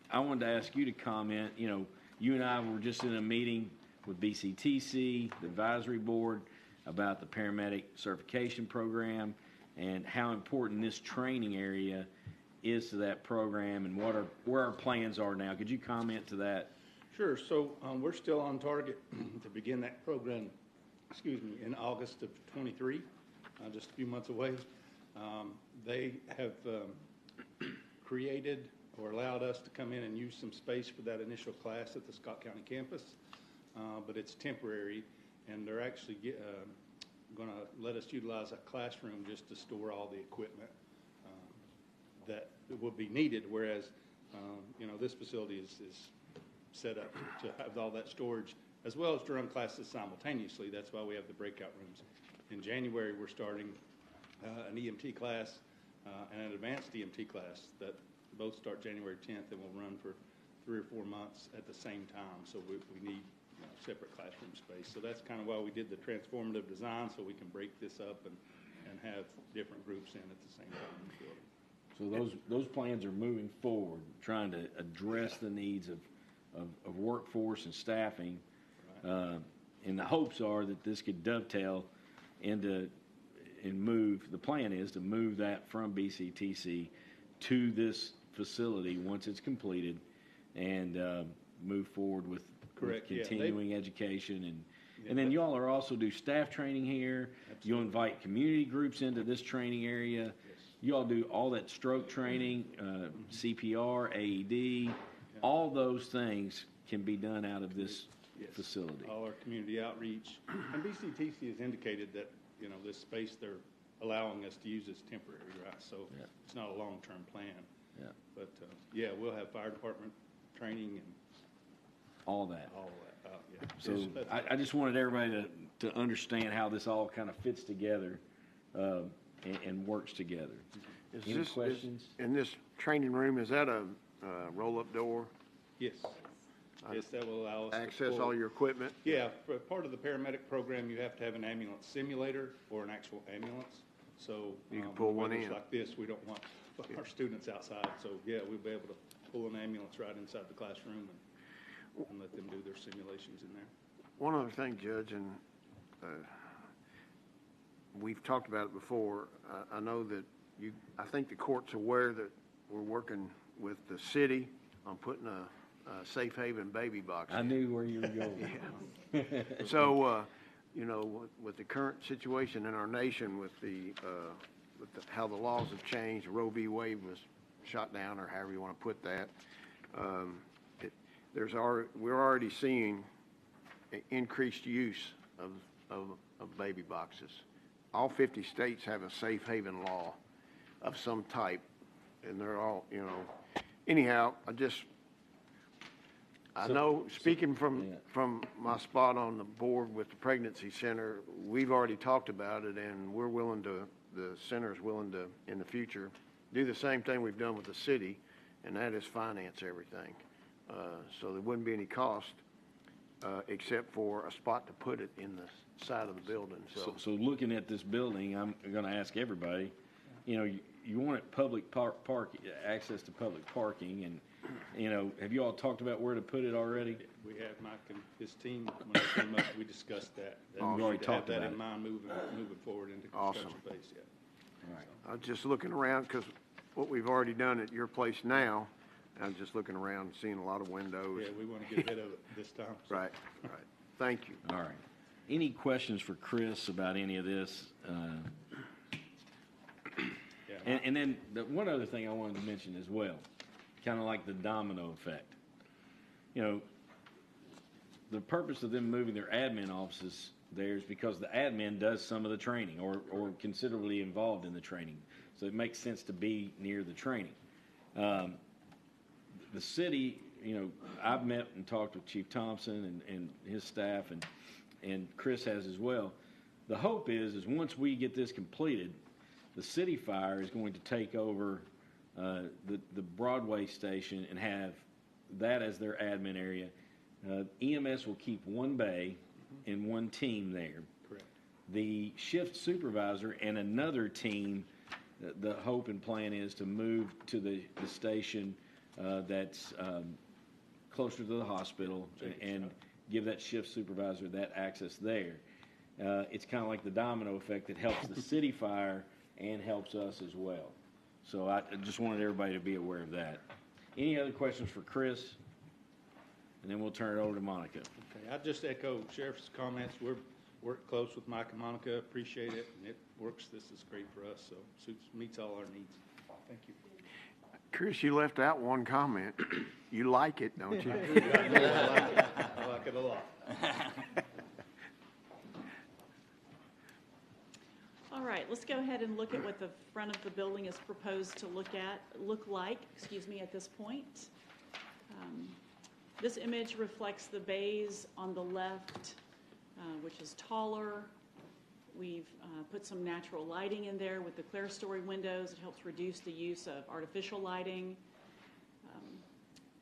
Speaker 1: I wanted to ask you to comment. You and I were just in a meeting with BCTC, the advisory board, about the paramedic certification program and how important this training area is to that program and where our plans are now. Could you comment to that?
Speaker 15: Sure. So we're still on target to begin that program, in August of '23, just a few months away. They have created or allowed us to come in and use some space for that initial class at the Scott County campus, but it's temporary, and they're actually going to let us utilize that classroom just to store all the equipment that will be needed, whereas, this facility is set up to have all that storage as well as to run classes simultaneously. That's why we have the breakout rooms. In January, we're starting an EMT class and an advanced EMT class that both start January 10th and will run for 3 or 4 months at the same time. So we need separate classroom space. So that's kind of why we did the transformative design, so we can break this up and have different groups in at the same time in the building.
Speaker 1: So those plans are moving forward, trying to address the needs of workforce and staffing. And the hopes are that this could dovetail into and move, the plan is to move that from BCTC to this facility once it's completed and move forward with continuing education. And then you all are also do staff training here. Absolutely. You'll invite community groups into this training area. Yes. You all do all that stroke training, CPR, AED, all those things can be done out of this facility.
Speaker 15: All our community outreach. And BCTC has indicated that, this space they're allowing us to use is temporary, right? So it's not a long-term plan. Yeah. But, we'll have fire department training and
Speaker 1: all that.
Speaker 15: Yeah.
Speaker 1: So I just wanted everybody to understand how this all kind of fits together and works together. Any questions?
Speaker 2: In this training room, is that a roll-up door?
Speaker 15: Yes. Yes, that will allow us to
Speaker 2: access all your equipment?
Speaker 15: Yeah, for part of the paramedic program, you have to have an ambulance simulator or an actual ambulance. So
Speaker 2: you can pull one in.
Speaker 15: Like this, we don't want our students outside. So we'll be able to pull an ambulance right inside the classroom and let them do their simulations in there.
Speaker 2: One other thing, Judge, and we've talked about it before. I know that I think the court's aware that we're working with the city on putting a safe haven baby box.
Speaker 1: I knew where you were going.
Speaker 2: Yeah. So, with the current situation in our nation, with how the laws have changed, Roe v. Wade was shot down, or however you want to put that. We're already seeing increased use of baby boxes. All 50 states have a safe haven law of some type, and they're all, anyhow, I know, speaking from my spot on the board with the pregnancy center, we've already talked about it, and the center is willing to, in the future, do the same thing we've done with the city, and that is finance everything. So there wouldn't be any cost except for a spot to put it in the side of the building.
Speaker 1: So looking at this building, I'm going to ask everybody, you want it public access to public parking, and have you all talked about where to put it already?
Speaker 15: We have Mike and his team, when they came up, we discussed that.
Speaker 1: We've already talked about
Speaker 15: that
Speaker 1: it.
Speaker 15: in mind moving forward into construction phase. Yeah.
Speaker 1: All right.
Speaker 2: I was just looking around, because what we've already done at your place now, I'm just looking around and seeing a lot of windows.
Speaker 15: Yeah, we want to get ahead of it this time. So.
Speaker 2: Right. Thank you.
Speaker 1: All right. Any questions for Chris about any of this? And then one other thing I wanted to mention as well, kind of like the domino effect. The purpose of them moving their admin offices there is because the admin does some of the training or considerably involved in the training. So it makes sense to be near the training. The city, I've met and talked with Chief Thompson and his staff, and Chris has as well. The hope is once we get this completed, the city fire is going to take over the Broadway station and have that as their admin area. EMS will keep one bay and one team there.
Speaker 15: Correct.
Speaker 1: The shift supervisor and another team, the hope and plan is to move to the station that's closer to the hospital and give that shift supervisor that access there. It's kind of like the domino effect that helps the city fire and helps us as well. So I just wanted everybody to be aware of that. Any other questions for Chris? And then we'll turn it over to Monica.
Speaker 15: Okay, I just echo Sheriff's comments. We're worked close with Mike and Monica, appreciate it, and it works. This is great for us, so meets all our needs. Thank you.
Speaker 2: Chris, you left out one comment. You like it, don't you?
Speaker 15: I like it a lot.
Speaker 8: All right, let's go ahead and look at what the front of the building is proposed to look like at this point. This image reflects the bays on the left, which is taller. We've put some natural lighting in there with the clerestory windows. It helps reduce the use of artificial lighting.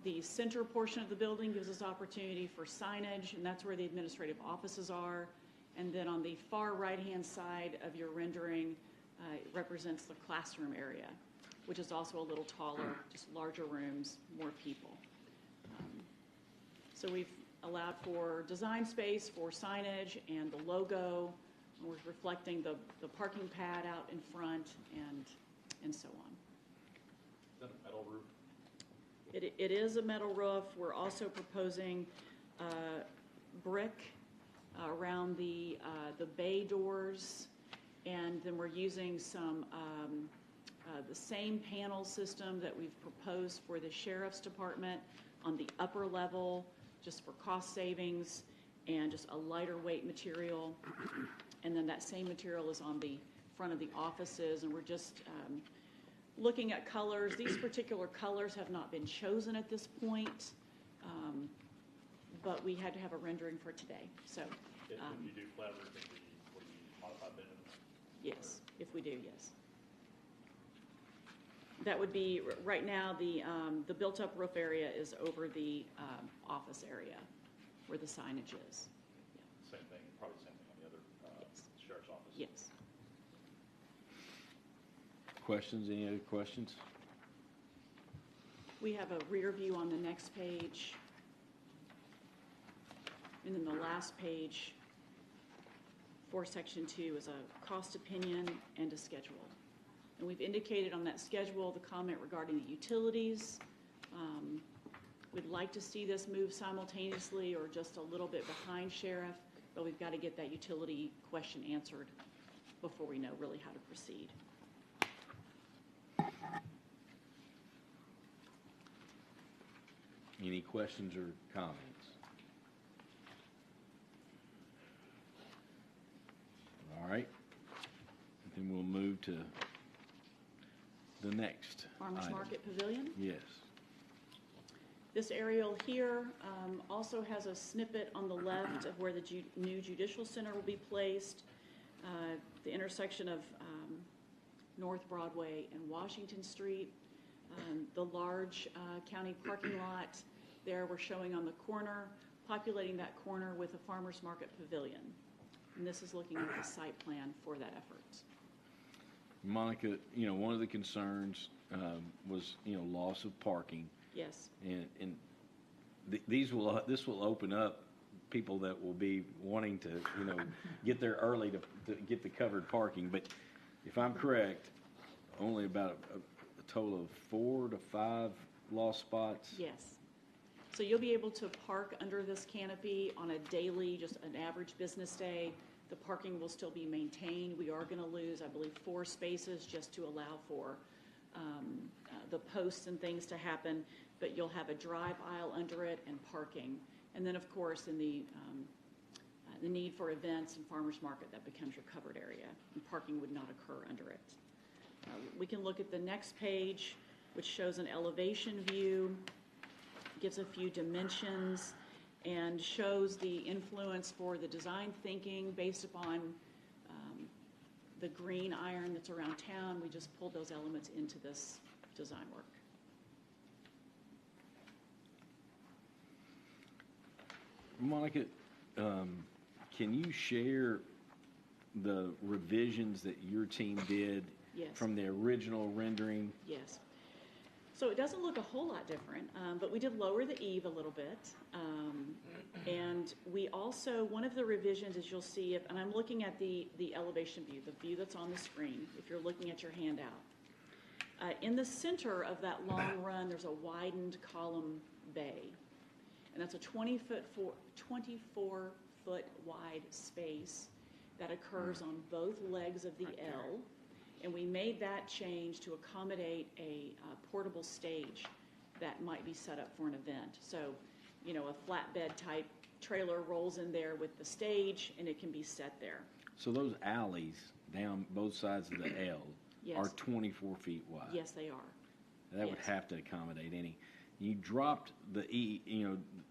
Speaker 8: The center portion of the building gives us opportunity for signage, and that's where the administrative offices are. And then on the far right-hand side of your rendering, it represents the classroom area, which is also a little taller, just larger rooms, more people. So we've allowed for design space for signage and the logo. And we're reflecting the parking pad out in front and so on.
Speaker 11: Is that a metal roof?
Speaker 8: It is a metal roof. We're also proposing brick around the bay doors, and then we're using some the same panel system that we've proposed for the Sheriff's Department on the upper level, just for cost savings and just a lighter weight material. And then that same material is on the front of the offices, and we're just looking at colors. These particular colors have not been chosen at this point, but we had to have a rendering for today. So,
Speaker 11: If you do flat roofing, will you modify bitumen?
Speaker 8: yes, if we do, yes. That would be, right now, the built-up roof area is over the office area where the signage is.
Speaker 11: Same thing, probably same thing on the other sheriff's office.
Speaker 8: Yes.
Speaker 1: Questions? Any other questions?
Speaker 8: We have a rear view on the next page. And then the last page for Section 2 is a cost opinion and a schedule. And we've indicated on that schedule the comment regarding the utilities. We'd like to see this move simultaneously or just a little bit behind Sheriff, but we've got to get that utility question answered before we know really how to proceed.
Speaker 1: Any questions or comments? All right. Then we'll move to the next
Speaker 8: Farmers
Speaker 1: item.
Speaker 8: Market Pavilion.
Speaker 1: Yes.
Speaker 8: This aerial here also has a snippet on the left of where the new Judicial Center will be placed, the intersection of North Broadway and Washington Street, the large county parking lot there we're showing on the corner, populating that corner with a Farmers Market Pavilion. And this is looking at the site plan for that effort.
Speaker 1: Monica, one of the concerns was, loss of parking.
Speaker 8: Yes.
Speaker 1: And this will open up people that will be wanting to, get there early to get the covered parking. But if I'm correct, only about a total of 4 to 5 lost spots.
Speaker 8: Yes. So you'll be able to park under this canopy on a daily, just an average business day. The parking will still be maintained. We are going to lose, I believe, 4 spaces just to allow for the posts and things to happen, but you'll have a drive aisle under it and parking. And then, of course, in the need for events and farmers market, that becomes your covered area, and parking would not occur under it. We can look at the next page, which shows an elevation view, gives a few dimensions, and shows the influence for the design thinking based upon the green iron that's around town. We just pulled those elements into this design work.
Speaker 1: Monica, can you share the revisions that your team did
Speaker 8: Yes.
Speaker 1: from the original rendering?
Speaker 8: Yes. So it doesn't look a whole lot different, but we did lower the eave a little bit. And we also, one of the revisions is you'll see, and I'm looking at the elevation view, the view that's on the screen, if you're looking at your handout. In the center of that long run, there's a widened column bay, and that's a 24-foot wide space that occurs on both legs of the L, and we made that change to accommodate a portable stage that might be set up for an event. So, you know, a flatbed type trailer rolls in there with the stage, and it can be set there.
Speaker 1: So those alleys down both sides of the L
Speaker 8: Yes.
Speaker 1: are 24 feet wide.
Speaker 8: Yes, they are.
Speaker 1: That would
Speaker 8: Yes.
Speaker 1: have to accommodate any. You dropped the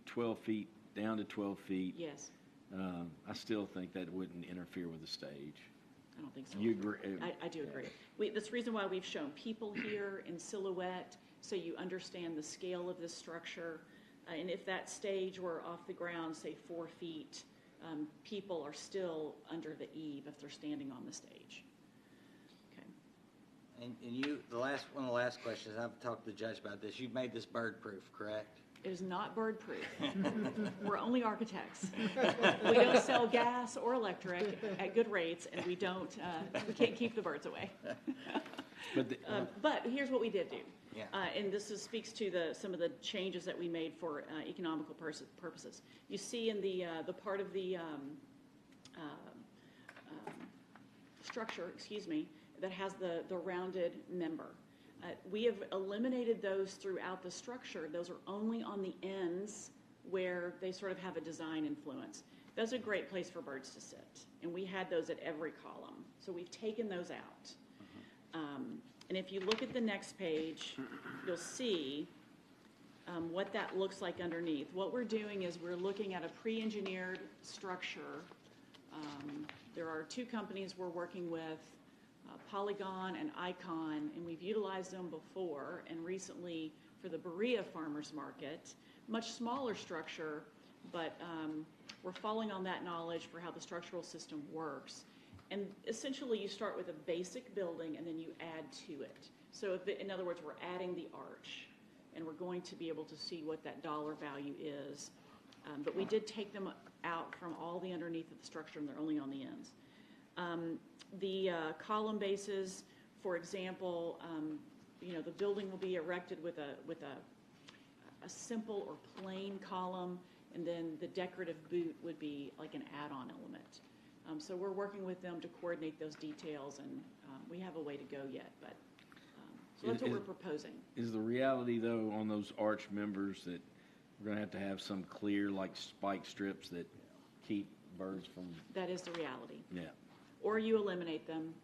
Speaker 1: 12 feet down to 12 feet.
Speaker 8: Yes.
Speaker 1: I still think that wouldn't interfere with the stage.
Speaker 8: I don't think so.
Speaker 1: You agree?
Speaker 8: I do agree. That's the reason why we've shown people here in silhouette, so you understand the scale of this structure. And if that stage were off the ground, say 4 feet, people are still under the eave if they're standing on the stage. Okay.
Speaker 10: And you, one of the last questions, I've talked to the judge about this, you've made this bird-proof, correct?
Speaker 8: It is not bird-proof. We're only architects. We don't sell gas or electric at good rates, and we can't keep the birds away. But here's what we did do.
Speaker 10: Yeah.
Speaker 8: And this speaks to some of the changes that we made for economical purposes. You see in the part of the structure, that has the rounded member. We have eliminated those throughout the structure. Those are only on the ends where they sort of have a design influence. That's a great place for birds to sit, and we had those at every column. So we've taken those out. And if you look at the next page, you'll see what that looks like underneath. What we're doing is we're looking at a pre-engineered structure. There are two companies we're working with, Polygon and Icon, and we've utilized them before, and recently for the Berea Farmers Market. Much smaller structure, but we're following on that knowledge for how the structural system works. And essentially you start with a basic building and then you add to it. So in other words, we're adding the arch, and we're going to be able to see what that dollar value is. But we did take them out from all the underneath of the structure, and they're only on the ends. The column bases, for example, the building will be erected with a simple or plain column, and then the decorative boot would be like an add-on element. So we're working with them to coordinate those details, and we have a way to go yet, but so that's what we're proposing.
Speaker 1: Is the reality, though, on those arch members that we're going to have some clear, like, spike strips that keep birds from...
Speaker 8: That is the reality.
Speaker 1: Yeah.
Speaker 8: Or you eliminate them.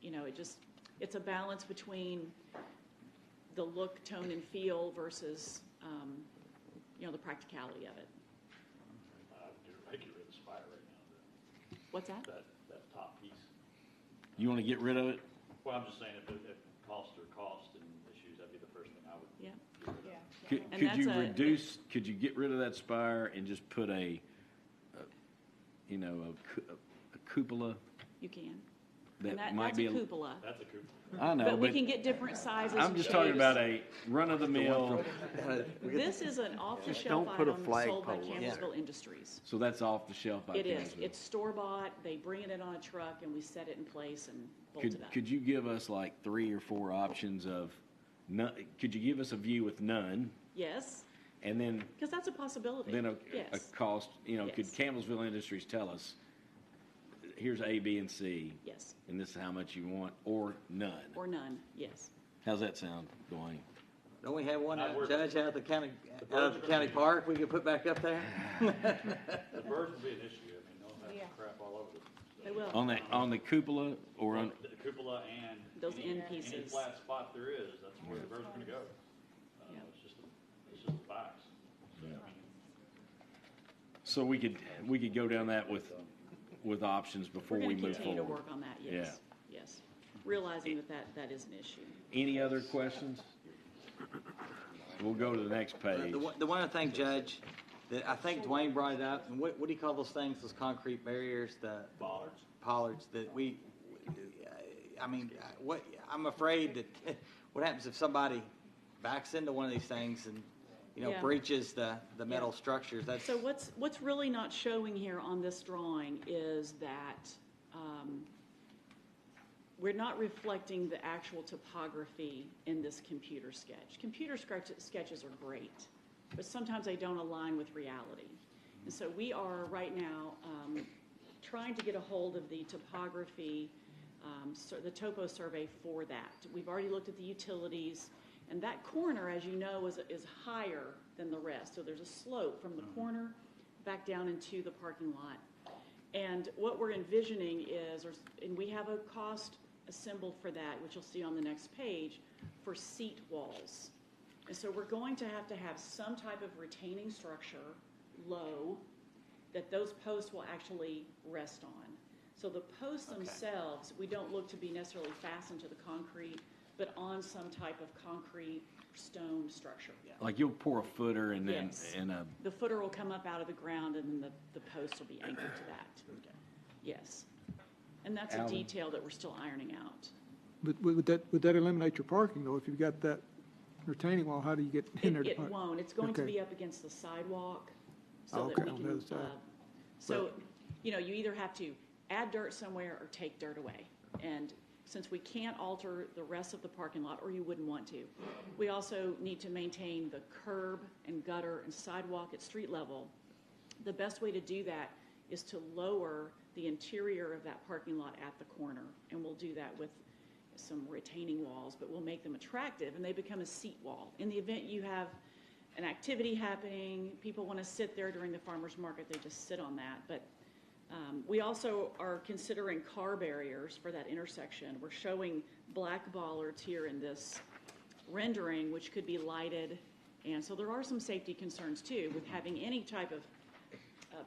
Speaker 8: It's a balance between the look, tone, and feel versus, the practicality of it.
Speaker 11: I get rid of the spire right now.
Speaker 8: What's that?
Speaker 11: That top piece.
Speaker 1: You want to get rid of it?
Speaker 11: Well, I'm just saying if cost and issues, that'd be the first thing I would.
Speaker 8: Yeah.
Speaker 1: Could you get rid of that spire and just put a cupola?
Speaker 8: You can.
Speaker 1: Might be
Speaker 8: a cupola.
Speaker 11: That's a cupola.
Speaker 1: I know,
Speaker 8: but we can get different sizes.
Speaker 1: I'm just talking about a run-of-the-mill.
Speaker 8: This is an off-the-shelf
Speaker 2: Don't put a
Speaker 8: item
Speaker 2: flag
Speaker 8: sold by
Speaker 2: pole.
Speaker 8: Campbellsville Industries.
Speaker 1: So that's off the shelf by
Speaker 8: It is.
Speaker 1: Campbellsville.
Speaker 8: It's store-bought. They bring it in on a truck, and we set it in place and bolt it up.
Speaker 1: Could you give us like 3 or 4 options of none? Could you give us a view with none?
Speaker 8: Yes.
Speaker 1: And then
Speaker 8: Because that's a possibility.
Speaker 1: a
Speaker 8: Yes.
Speaker 1: cost, could
Speaker 8: Yes.
Speaker 1: Campbellsville Industries tell us, here's A, B, and C,
Speaker 8: Yes.
Speaker 1: and this is how much you want, or none?
Speaker 8: Or none. Yes.
Speaker 1: How's that sound, Dwayne?
Speaker 10: Don't we have one
Speaker 11: I'd work-
Speaker 10: judge out of the county park we could put back up there?
Speaker 11: The birds will be an issue. I mean, they'll have crap all over them.
Speaker 8: They will.
Speaker 1: On the cupola or on?
Speaker 11: The cupola and
Speaker 8: Those
Speaker 11: any
Speaker 8: end pieces.
Speaker 11: flat spot there is, that's where the birds are going to go.
Speaker 8: Yeah.
Speaker 11: It's just the facts.
Speaker 1: So we could go down that with options before
Speaker 8: We're
Speaker 1: we
Speaker 8: going to
Speaker 1: move
Speaker 8: continue
Speaker 1: forward.
Speaker 8: to work on that. Yes. Yes. Realizing that is an issue.
Speaker 1: Any other questions? We'll go to the next page.
Speaker 10: The one other thing, Judge, that I think Dwayne brought it up, and what do you call those things, those concrete barriers, the pollards that I'm afraid that what happens if somebody backs into one of these things and,
Speaker 8: Yeah.
Speaker 10: breaches the metal structures? That's
Speaker 8: So what's really not showing here on this drawing is that we're not reflecting the actual topography in this computer sketch. Computer sketches are great, but sometimes they don't align with reality. And so we are right now trying to get a hold of the topography, so the topo survey for that. We've already looked at the utilities, and that corner, as you know, is higher than the rest. So there's a slope from the corner back down into the parking lot. And what we're envisioning is, and we have a cost assembled for that, which you'll see on the next page, for seat walls. And so we're going to have some type of retaining structure, low, that those posts will actually rest on. So the posts themselves, we don't look to be necessarily fastened to the concrete, but on some type of concrete stone structure.
Speaker 1: Like you'll pour a footer and then,
Speaker 8: Yes.
Speaker 1: and a,
Speaker 8: The footer will come up out of the ground, and then the post will be anchored to that. Yes. And that's a
Speaker 1: Alan?
Speaker 8: detail that we're still ironing out.
Speaker 13: But would that eliminate your parking, though? If you've got that retaining wall, how do you get in there to
Speaker 8: It
Speaker 13: park?
Speaker 8: won't. It's going to
Speaker 13: Okay.
Speaker 8: be up against the sidewalk so
Speaker 13: Okay,
Speaker 8: that we
Speaker 13: on the
Speaker 8: can,
Speaker 13: other side.
Speaker 8: so, you know, you either have to add dirt somewhere or take dirt away. And since we can't alter the rest of the parking lot, or you wouldn't want to, we also need to maintain the curb and gutter and sidewalk at street level. The best way to do that is to lower the interior of that parking lot at the corner. And we'll do that with some retaining walls, but we'll make them attractive, and they become a seat wall. In the event you have an activity happening, people want to sit there during the farmer's market, they just sit on that. But we also are considering car barriers for that intersection. We're showing black bollards here in this rendering, which could be lighted. And so there are some safety concerns too with having any type of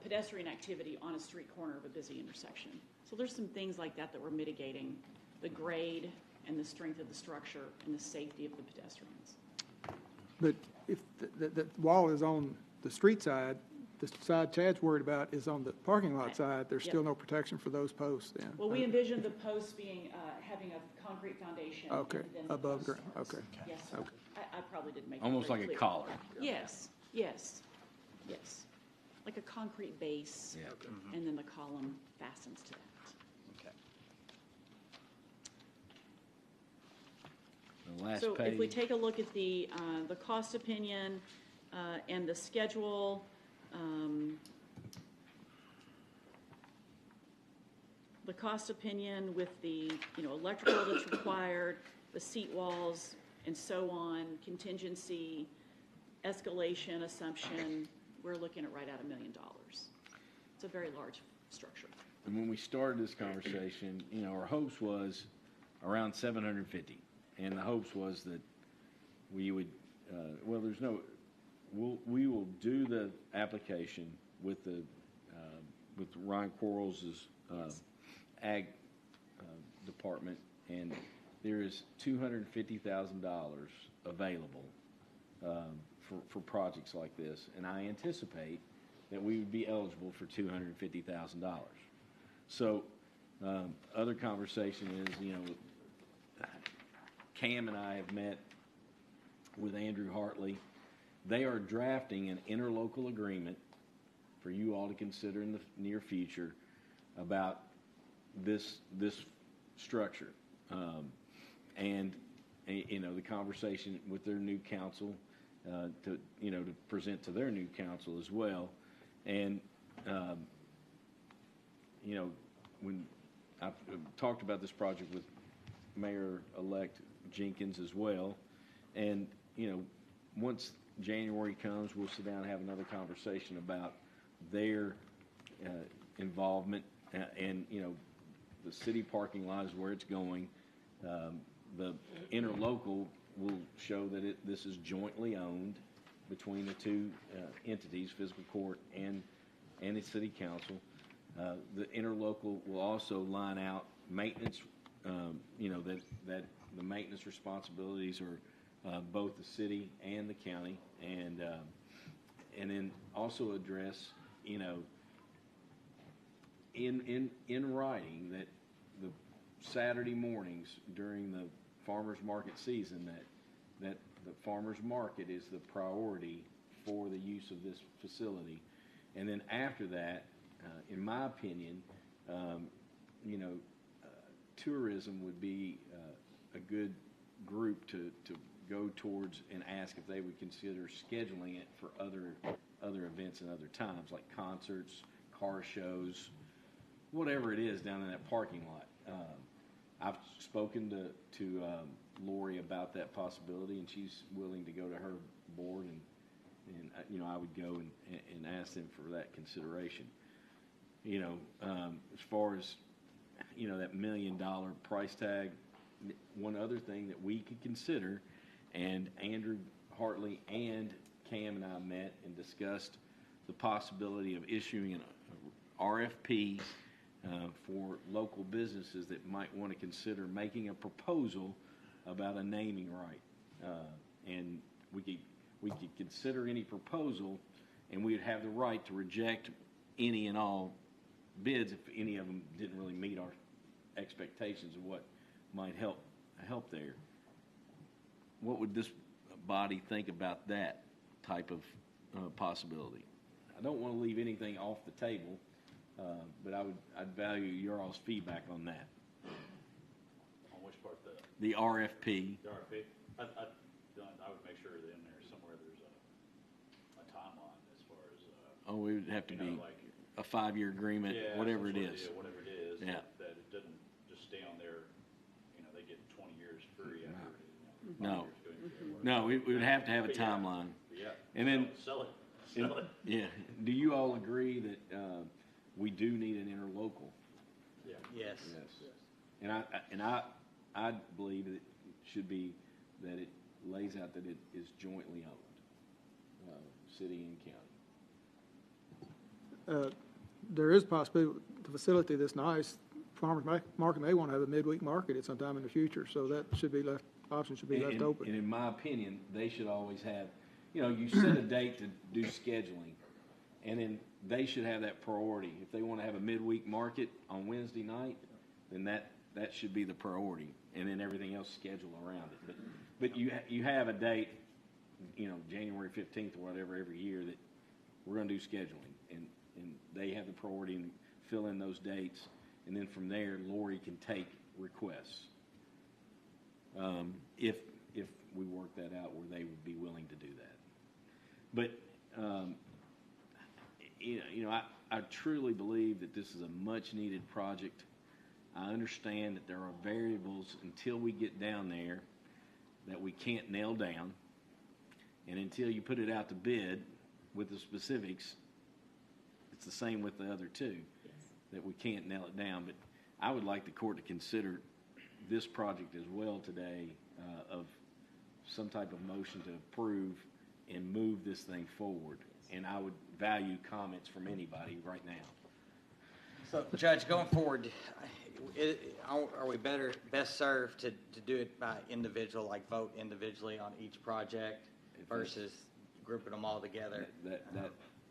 Speaker 8: pedestrian activity on a street corner of a busy intersection. So there's some things like that that we're mitigating, the grade and the strength of the structure and the safety of the pedestrians.
Speaker 13: But if the wall is on the street side, the side Chad's worried about is on the parking lot side, there's still
Speaker 8: Yep.
Speaker 13: no protection for those posts then?
Speaker 8: Well, we envision the posts being, having a concrete foundation.
Speaker 13: Okay,
Speaker 8: and then the
Speaker 13: above
Speaker 8: posts.
Speaker 13: ground, okay.
Speaker 8: Yes,
Speaker 13: Okay.
Speaker 8: I probably didn't make that
Speaker 1: almost
Speaker 8: very
Speaker 1: like a
Speaker 8: clear.
Speaker 1: collar.
Speaker 8: Yes, yes, yes. Like a concrete base,
Speaker 1: Yeah.
Speaker 8: and then the column fastens to that.
Speaker 10: Okay.
Speaker 1: The last
Speaker 8: So if we
Speaker 1: page,
Speaker 8: take a look at the cost opinion and the schedule, the cost opinion with the, you know, electrical that's required, the seat walls, and so on, contingency, escalation, assumption, we're looking at right at $1 million. It's a very large structure.
Speaker 1: and when we started this conversation, you know, our hopes was around 750. And the hopes was that we would, well, we will do the application with with Ryan Quarles's ag department, and there is $250,000 available for projects like this, and I anticipate that we would be eligible for $250,000. So other conversation is, you know, Cam and I have met with Andrew Hartley. They are drafting an interlocal agreement for you all to consider in the near future about this structure, and you know, the conversation with their new council to present to their new council as well. And you know, when I've talked about this project with Mayor-elect Jenkins as well, and you know, once January comes, we'll sit down and have another conversation about their involvement, and you know, the city parking lot is where it's going. The interlocal will show that this is jointly owned between the two entities, Fiscal Court and the City Council. The interlocal will also line out maintenance, you know, that the maintenance responsibilities are both the city and the county, and then also address, you know, in writing that the Saturday mornings during the farmers market season that the farmers market is the priority for the use of this facility. And then after that, in my opinion, you know, tourism would be a good group to go towards and ask if they would consider scheduling it for other events and other times, like concerts, car shows, whatever it is down in that parking lot. I've spoken to Lori about that possibility, and she's willing to go to her board, and you know, I would go and ask them for that consideration. You know, as far as, you know, that $1 million price tag, one other thing that we could consider, and Andrew Hartley and Cam and I met and discussed the possibility of issuing an RFP for local businesses that might want to consider making a proposal about a naming right. And we could consider any proposal, and we would have the right to reject any and all bids if any of them didn't really meet our expectations of what might help there. What would this body think about that type of possibility? I don't want to leave anything off the table, but I'd value your all's feedback on that.
Speaker 11: On which part?
Speaker 1: The RFP.
Speaker 11: The RFP? I would make sure that in there somewhere there's a timeline as far as.
Speaker 1: Oh, it would have to be
Speaker 11: like
Speaker 1: a 5-year agreement, whatever it is.
Speaker 11: Whatever it is.
Speaker 1: Yeah.
Speaker 11: That it doesn't just stay on there, you know, they get 20 years free after,
Speaker 1: No. No, we would have to have a timeline.
Speaker 11: Yeah.
Speaker 1: And then,
Speaker 11: Sell it. Sell it.
Speaker 1: yeah. Do you all agree that we do need an interlocal?
Speaker 11: Yeah.
Speaker 10: Yes.
Speaker 1: Yes. And I believe that it should be that it lays out that it is jointly owned, city and county.
Speaker 13: There is a possibility, the facility that's nice, farmers market may want to have a midweek market at some time in the future, so that should be left, option should be left open.
Speaker 1: And in my opinion, they should always have, you know, you set a date to do scheduling, and then they should have that priority. If they want to have a midweek market on Wednesday night, then that should be the priority, and then everything else schedule around it. But you have a date, you know, January 15th or whatever every year that we're going to do scheduling, and they have the priority and fill in those dates, and then from there, Lori can take requests. If we work that out where they would be willing to do that. But, you know, I truly believe that this is a much-needed project. I understand that there are variables until we get down there that we can't nail down, and until you put it out to bid with the specifics, it's the same with the other two, that we can't nail it down. But I would like the court to consider this project as well today, of some type of motion to approve and move this thing forward. And I would value comments from anybody right now.
Speaker 10: So, Judge, going forward, are we best served to do it by individual, like vote individually on each project versus grouping them all together?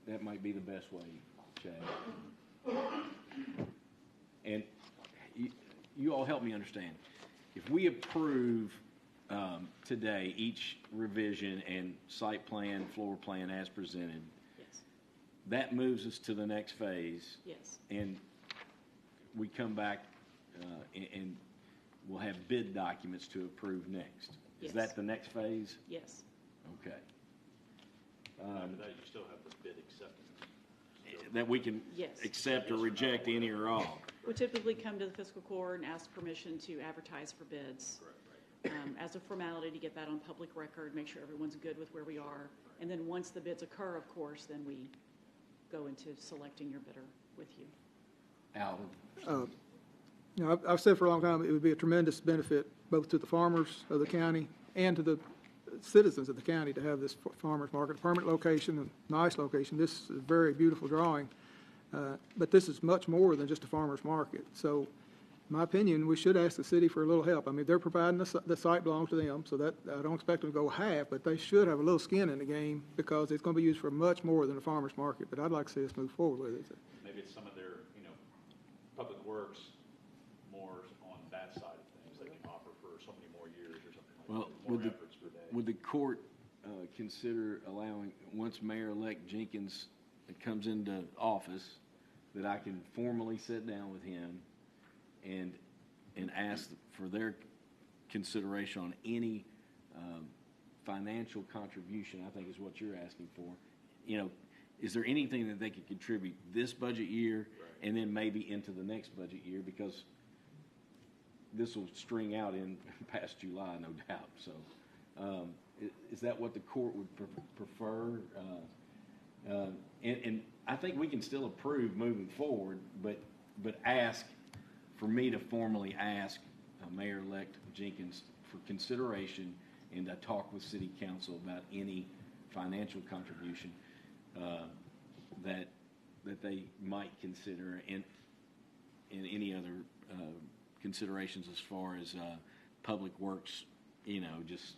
Speaker 1: That might be the best way, Chad. And you all help me understand. If we approve today each revision and site plan, floor plan as presented,
Speaker 8: Yes.
Speaker 1: that moves us to the next phase.
Speaker 8: Yes.
Speaker 1: And we come back and we'll have bid documents to approve next. Is
Speaker 8: Yes.
Speaker 1: that the next phase?
Speaker 8: Yes.
Speaker 1: Okay.
Speaker 11: After that, you still have the bid acceptance.
Speaker 1: That we can
Speaker 8: Yes.
Speaker 1: accept or reject any or all.
Speaker 8: We typically come to the fiscal court and ask permission to advertise for bids.
Speaker 11: Correct.
Speaker 8: As a formality to get that on public record, make sure everyone's good with where we are. And then once the bids occur, of course, then we go into selecting your bidder with you.
Speaker 1: Alvin?
Speaker 13: You know, I've said for a long time, it would be a tremendous benefit both to the farmers of the county and to the citizens of the county to have this farmers market, a permanent location, a nice location. This is a very beautiful drawing, but this is much more than just a farmers market. So, in my opinion, we should ask the city for a little help. I mean, they're providing the site belongs to them, so that I don't expect them to go half, but they should have a little skin in the game because it's going to be used for much more than a farmers market. But I'd like to see us move forward with it.
Speaker 11: Maybe it's some of their, you know, public works more on that side of things. They can offer for so many more years or something like
Speaker 1: Well,
Speaker 11: that. More efforts per day.
Speaker 1: would the court consider allowing, once Mayor-elect Jenkins comes into office, that I can formally sit down with him and and ask for their consideration on any financial contribution, I think is what you're asking for. You know, is there anything that they could contribute this budget year and then maybe into the next budget year? Because this will string out in past July, no doubt. So is that what the court would prefer? And I think we can still approve moving forward, but ask for me to formally ask Mayor-elect Jenkins for consideration and to talk with City Council about any financial contribution that they might consider, and any other considerations as far as public works. You know, just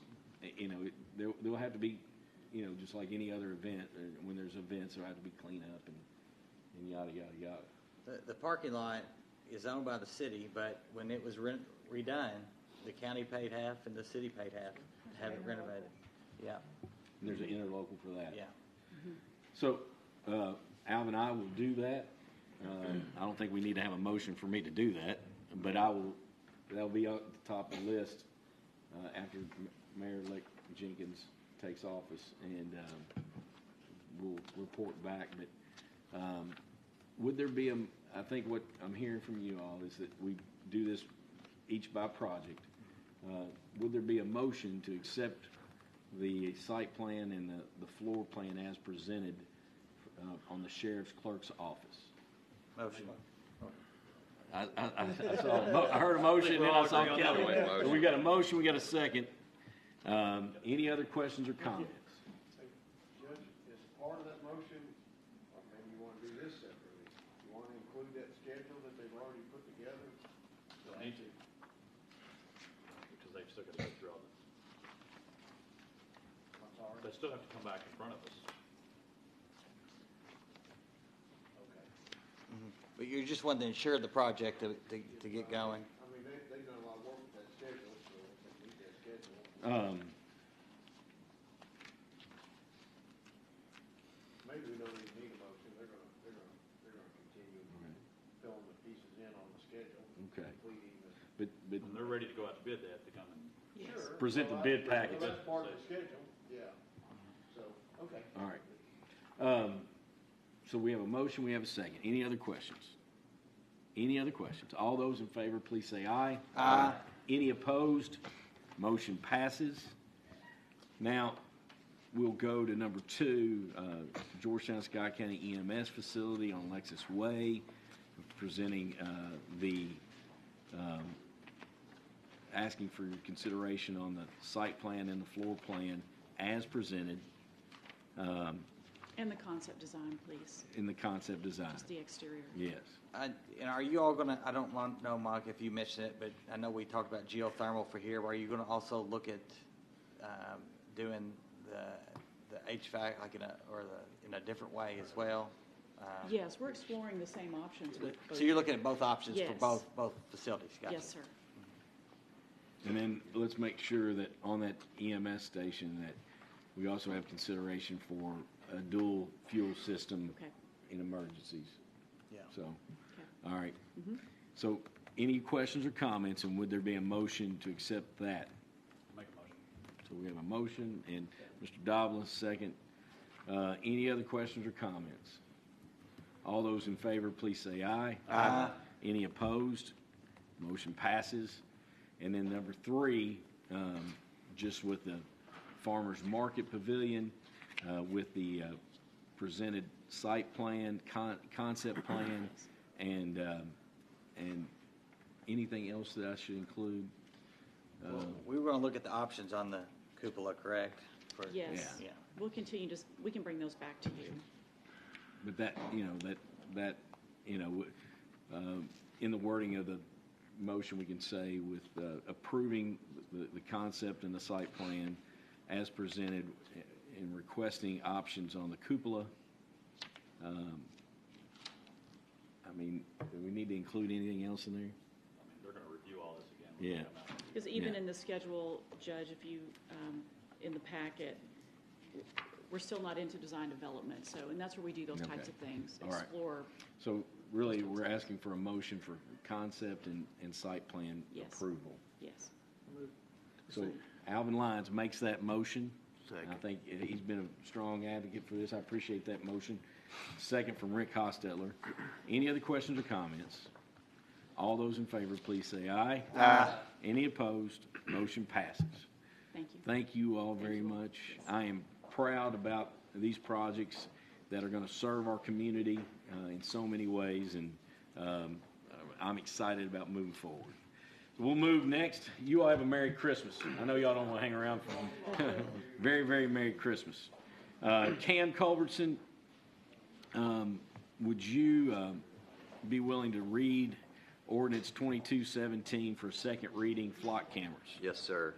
Speaker 1: there'll have to be, just like any other event. When there's events, there'll have to be cleanup and yada yada yada.
Speaker 10: The parking lot is owned by the city, but when it was redone, the county paid half and the city paid half to have it renovated. Yeah.
Speaker 1: And there's an interlocal for that.
Speaker 10: Yeah.
Speaker 1: So, Alvin, I will do that. I don't think we need to have a motion for me to do that, but that'll be at the top of the list after Mayor-elect Jenkins takes office, and we'll report back. But would there be I think what I'm hearing from you all is that we do this each by project. Would there be a motion to accept the site plan and the floor plan as presented on the sheriff's clerk's office?
Speaker 10: Motion.
Speaker 1: I heard a motion, and then I saw Kelly. So we got a motion, we got a second. Any other questions or comments?
Speaker 2: Judge, as part of that motion, or maybe you want to do this separately, you want to include that schedule that they've already put together?
Speaker 11: Don't need to. Because they've still got to go through all this.
Speaker 2: I'm sorry?
Speaker 11: They still have to come back in front of us.
Speaker 2: Okay.
Speaker 10: But you just wanted to ensure the project to get going.
Speaker 2: I mean, they've done a lot of work with that schedule, so if they meet that schedule. Maybe we don't even need a motion. They're gonna continue filling the pieces in on the schedule.
Speaker 1: Okay.
Speaker 2: Complete even.
Speaker 1: But
Speaker 11: When they're ready to go out to bid, they have to come and.
Speaker 2: Sure.
Speaker 1: present the bid package.
Speaker 2: Well, that's part of the schedule, yeah. So, okay.
Speaker 1: All right. So we have a motion, we have a second. Any other questions? Any other questions? All those in favor, please say aye.
Speaker 10: Aye.
Speaker 1: Any opposed? Motion passes. Now, we'll go to number 2, Georgetown Scott County EMS facility on Lexus Way, presenting asking for your consideration on the site plan and the floor plan as presented.
Speaker 8: And the concept design, please,
Speaker 1: In the concept design.
Speaker 8: just the exterior.
Speaker 1: Yes.
Speaker 10: And are you all going to, I don't want to know, Mike, if you mentioned it, but I know we talked about geothermal for here. Are you going to also look at doing the HVAC like in a different way as well?
Speaker 8: Yes, we're exploring the same options with both.
Speaker 10: So you're looking at both options for
Speaker 8: Yes.
Speaker 10: both facilities? Gotcha.
Speaker 8: Yes, sir.
Speaker 1: And then let's make sure that on that EMS station that we also have consideration for a dual fuel system
Speaker 8: Okay.
Speaker 1: in emergencies.
Speaker 10: Yeah.
Speaker 1: So,
Speaker 8: Okay.
Speaker 1: all right. So any questions or comments, and would there be a motion to accept that?
Speaker 11: Make a motion.
Speaker 1: So we have a motion, and Mr. Dobbs, second. Any other questions or comments? All those in favor, please say aye.
Speaker 10: Aye.
Speaker 1: Any opposed? Motion passes. And then number 3, just with the Farmers Market Pavilion, with the presented site plan, concept plan, and anything else that I should include?
Speaker 10: We were going to look at the options on the cupola, correct?
Speaker 8: Yes.
Speaker 10: Yeah.
Speaker 8: We'll continue, we can bring those back to you.
Speaker 1: But that, in the wording of the motion, we can say with approving the concept and the site plan as presented and requesting options on the cupola. Do we need to include anything else in there?
Speaker 11: I mean, they're going to review all this again.
Speaker 1: Yeah.
Speaker 8: Because even
Speaker 1: Yeah.
Speaker 8: in the schedule, Judge, if you, in the packet, we're still not into design development, so, and that's where we do those types
Speaker 1: Okay.
Speaker 8: of things,
Speaker 1: All right.
Speaker 8: explore.
Speaker 1: So really, we're asking for a motion for concept and site plan
Speaker 8: Yes.
Speaker 1: approval.
Speaker 8: Yes.
Speaker 1: So Alvin Lyons makes that motion. I think he's been a strong advocate for this. I appreciate that motion. Second from Rick Hostetler. Any other questions or comments? All those in favor, please say aye. Aye. Any opposed? Motion passes.
Speaker 8: Thank you.
Speaker 1: Thank you all very much. I am proud about these projects that are going to serve our community in so many ways, and I'm excited about moving forward. We'll move next. You all have a Merry Christmas. I know y'all don't want to hang around for very, very Merry Christmas. Cam Culbertson, would you be willing to read Ordinance 2217 for second reading, flock cameras?
Speaker 16: Yes, sir.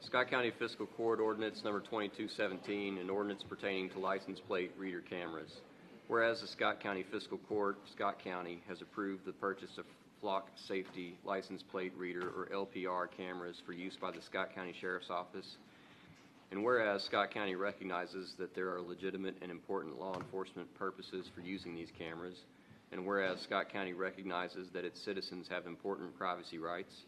Speaker 16: Scott County Fiscal Court Ordinance Number 2217, an ordinance pertaining to license plate reader cameras. Whereas the Scott County Fiscal Court, Scott County, has approved the purchase of flock safety license plate reader, or LPR, cameras for use by the Scott County Sheriff's Office. And whereas Scott County recognizes that there are legitimate and important law enforcement purposes for using these cameras, and whereas Scott County recognizes that its citizens have important privacy rights,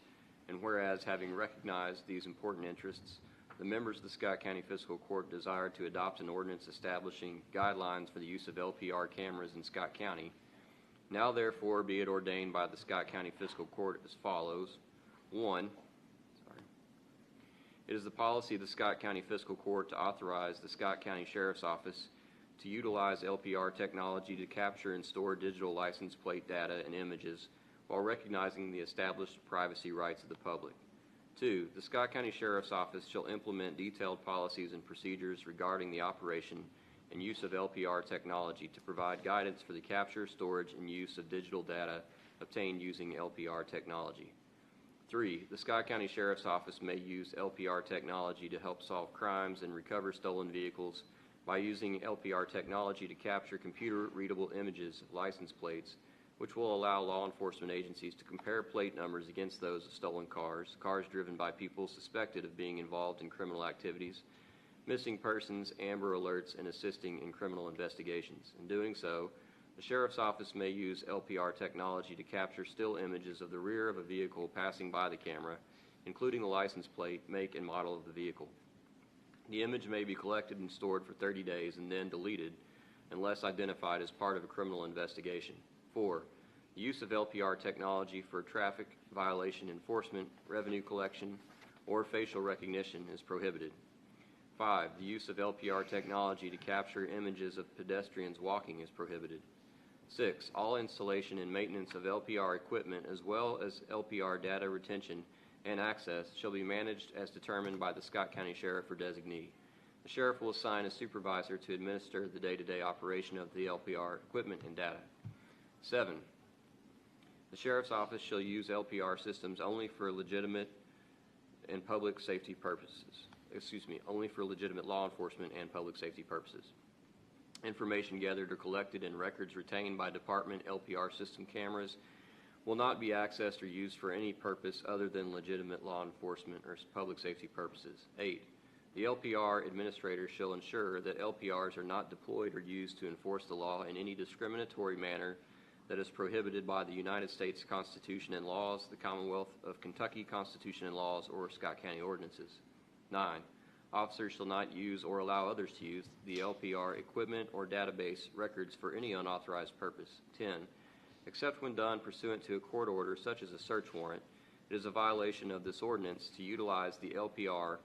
Speaker 16: and whereas, having recognized these important interests, the members of the Scott County Fiscal Court desire to adopt an ordinance establishing guidelines for the use of LPR cameras in Scott County, now therefore be it ordained by the Scott County Fiscal Court as follows. 1, it is the policy of the Scott County Fiscal Court to authorize the Scott County Sheriff's Office to utilize LPR technology to capture and store digital license plate data and images while recognizing the established privacy rights of the public. 2, the Scott County Sheriff's Office shall implement detailed policies and procedures regarding the operation and use of LPR technology to provide guidance for the capture, storage, and use of digital data obtained using LPR technology. 3, the Scott County Sheriff's Office may use LPR technology to help solve crimes and recover stolen vehicles by using LPR technology to capture computer-readable images of license plates, which will allow law enforcement agencies to compare plate numbers against those of stolen cars, cars driven by people suspected of being involved in criminal activities, missing persons, Amber Alerts, and assisting in criminal investigations. In doing so, the Sheriff's Office may use LPR technology to capture still images of the rear of a vehicle passing by the camera, including the license plate, make, and model of the vehicle. The image may be collected and stored for 30 days and then deleted unless identified as part of a criminal investigation. 4, the use of LPR technology for traffic violation enforcement, revenue collection, or facial recognition is prohibited. 5, the use of LPR technology to capture images of pedestrians walking is prohibited. 6, all installation and maintenance of LPR equipment as well as LPR data retention and access shall be managed as determined by the Scott County Sheriff or designee. The Sheriff will assign a supervisor to administer the day-to-day operation of the LPR equipment and data. 7, the Sheriff's Office shall use LPR systems only for legitimate and public safety purposes. Only for legitimate law enforcement and public safety purposes. Information gathered or collected and records retained by department LPR system cameras will not be accessed or used for any purpose other than legitimate law enforcement or public safety purposes. 8, the LPR administrator shall ensure that LPRs are not deployed or used to enforce the law in any discriminatory manner that is prohibited by the United States Constitution and laws, the Commonwealth of Kentucky Constitution and laws, or Scott County ordinances. 9, officers shall not use or allow others to use the LPR equipment or database records for any unauthorized purpose. 10, except when done pursuant to a court order such as a search warrant, it is a violation of this ordinance to utilize the LPR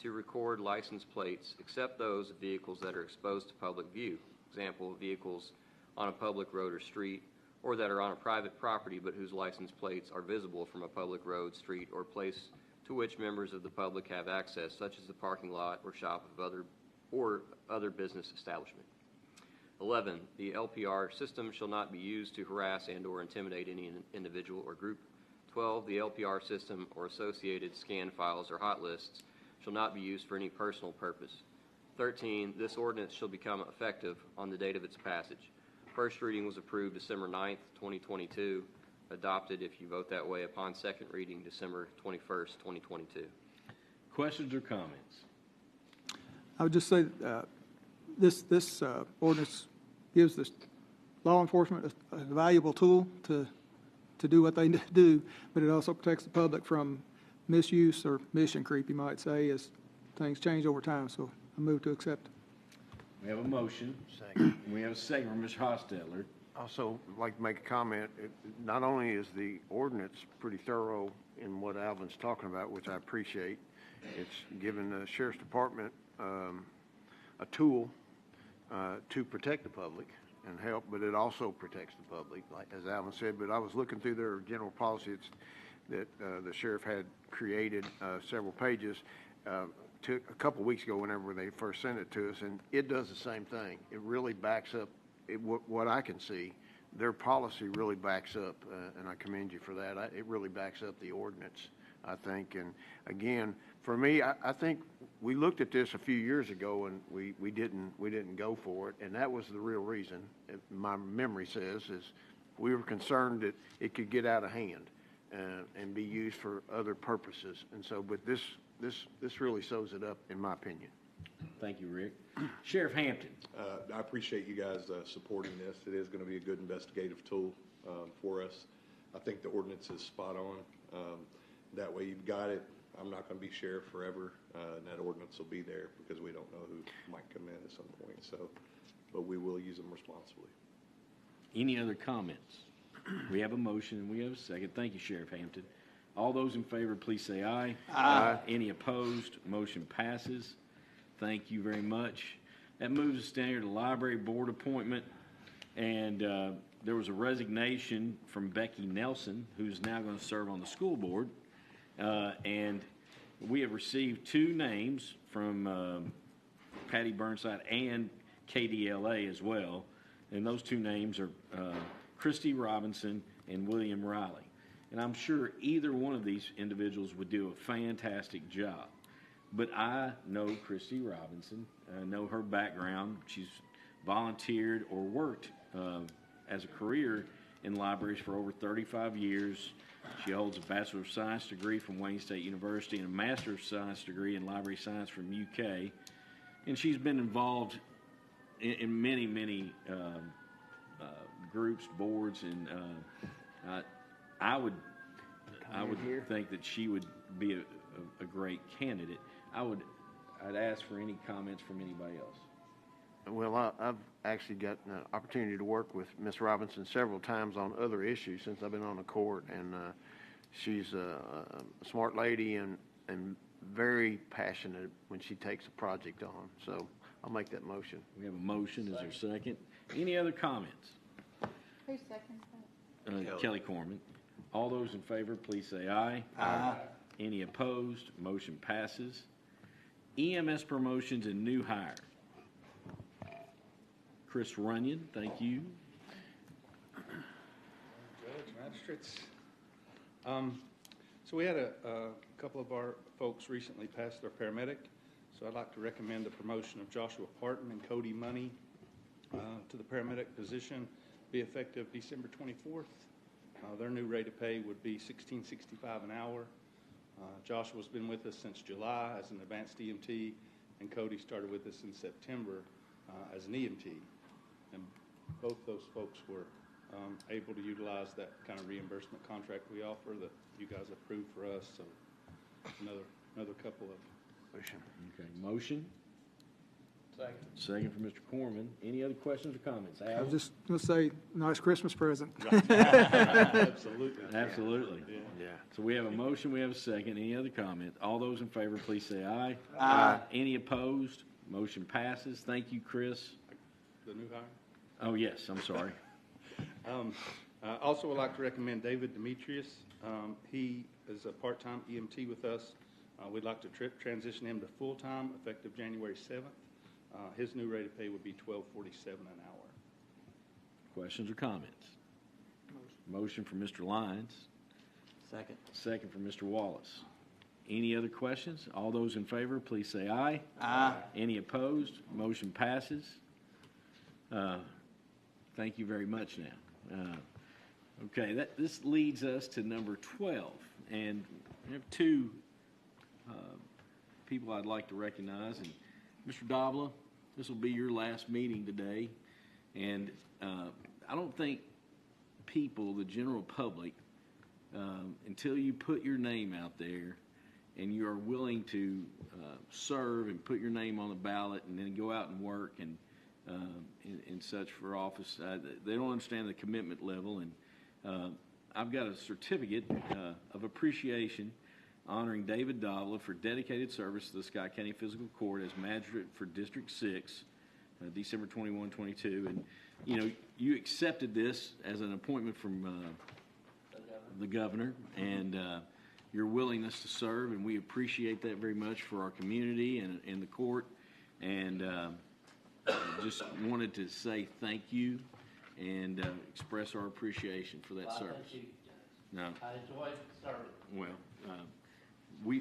Speaker 16: to record license plates except those of vehicles that are exposed to public view. Example, vehicles on a public road or street, or that are on a private property but whose license plates are visible from a public road, street, or place to which members of the public have access, such as the parking lot or shop of other business establishment. 11, the LPR system shall not be used to harass and or intimidate any individual or group. 12, the LPR system or associated scan files or hot lists shall not be used for any personal purpose. 13, this ordinance shall become effective on the date of its passage. First reading was approved December 9th, 2022. Adopted, if you vote that way, upon second reading December 21st, 2022.
Speaker 1: Questions or comments?
Speaker 13: I would just say this ordinance gives the law enforcement a valuable tool to do what they do, but it also protects the public from misuse or mission creep, you might say, as things change over time. So I move to accept.
Speaker 1: We have a motion. We have a second from Mr. Hostetler.
Speaker 2: Also, like to make a comment, not only is the ordinance pretty thorough in what Alvin's talking about, which I appreciate, it's given the Sheriff's Department a tool to protect the public and help, but it also protects the public, like as Alvin said. But I was looking through their general policies that the sheriff had created, several pages, took a couple weeks ago whenever they first sent it to us, and it does the same thing. It really backs up what I can see. Their policy really backs up, and I commend you for that. It really backs up the ordinance, I think. And again, for me, I think we looked at this a few years ago and we didn't go for it, and that was the real reason. My memory says is we were concerned that it could get out of hand and be used for other purposes. And so, but this really sews it up, in my opinion.
Speaker 1: Thank you, Rick. Sheriff Hampton.
Speaker 12: I appreciate you guys supporting this. It is going to be a good investigative tool for us. I think the ordinance is spot on. That way you've got it. I'm not going to be sheriff forever, and that ordinance will be there because we don't know who might come in at some point. So, but we will use them responsibly.
Speaker 1: Any other comments? We have a motion and we have a second. Thank you, Sheriff Hampton. All those in favor, please say aye.
Speaker 2: Aye.
Speaker 1: Any opposed? Motion passes. Thank you very much. That moves us down here to the library board appointment. And there was a resignation from Becky Nelson, who's now going to serve on the school board. And we have received two names from Patty Burnside and KDLA as well. And those two names are Christy Robinson and William Riley. And I'm sure either one of these individuals would do a fantastic job. But I know Christy Robinson. I know her background. She's volunteered or worked as a career in libraries for over 35 years. She holds a Bachelor of Science degree from Wayne State University and a Master of Science degree in Library Science from UK. And she's been involved in many groups, boards, and I would think that she would be a great candidate. I'd ask for any comments from anybody else.
Speaker 2: Well, I've actually got an opportunity to work with Miss Robinson several times on other issues since I've been on the court, and she's a smart lady and very passionate when she takes a project on. So I'll make that motion.
Speaker 1: We have a motion. Is there a second? Any other comments?
Speaker 4: Who seconds that?
Speaker 1: Kelly Corman. All those in favor, please say aye.
Speaker 10: Aye.
Speaker 1: Any opposed? Motion passes. EMS promotions and new hire. Chris Runyon, thank you.
Speaker 15: Judge, magistrates. So we had a couple of our folks recently pass their paramedic. So I'd like to recommend the promotion of Joshua Parton and Cody Money to the paramedic position, be effective December 24th. Their new rate of pay would be $16.65 an hour. Joshua's been with us since July as an advanced EMT, and Cody started with us in September as an EMT. And both those folks were able to utilize that kind of reimbursement contract we offer that you guys approved for us. So another couple of
Speaker 1: Okay, motion. Second from Mr. Corman. Any other questions or comments?
Speaker 13: I was just going to say, nice Christmas present.
Speaker 15: Absolutely.
Speaker 1: Absolutely.
Speaker 2: Yeah.
Speaker 1: So we have a motion, we have a second. Any other comment? All those in favor, please say aye.
Speaker 10: Aye.
Speaker 1: Any opposed? Motion passes. Thank you, Chris.
Speaker 15: The new hire.
Speaker 1: Oh, yes, I'm sorry.
Speaker 15: Also would like to recommend David Demetrius. He is a part-time EMT with us. We'd like to transition him to full-time effective January 7th. His new rate of pay would be $12.47 an hour.
Speaker 1: Questions or comments? Motion from Mr. Lyons.
Speaker 10: Second.
Speaker 1: Second from Mr. Wallace. Any other questions? All those in favor, please say aye.
Speaker 10: Aye.
Speaker 1: Any opposed? Motion passes. Thank you very much now. Okay, this leads us to number 12. And we have two people I'd like to recognize. And Mr. Davila, this will be your last meeting today. And I don't think people, the general public, until you put your name out there and you are willing to serve and put your name on the ballot and then go out and work and such for office, they don't understand the commitment level. And I've got a certificate of appreciation honoring David Davila for dedicated service to the Scott County Fiscal Court as magistrate for District 6, December 21, 22. And, you know, you accepted this as an appointment from the governor, and your willingness to serve, and we appreciate that very much for our community and the court. And just wanted to say thank you and express our appreciation for that service.
Speaker 17: Thank you.
Speaker 1: No,
Speaker 17: I enjoyed serving.
Speaker 1: well,
Speaker 17: Every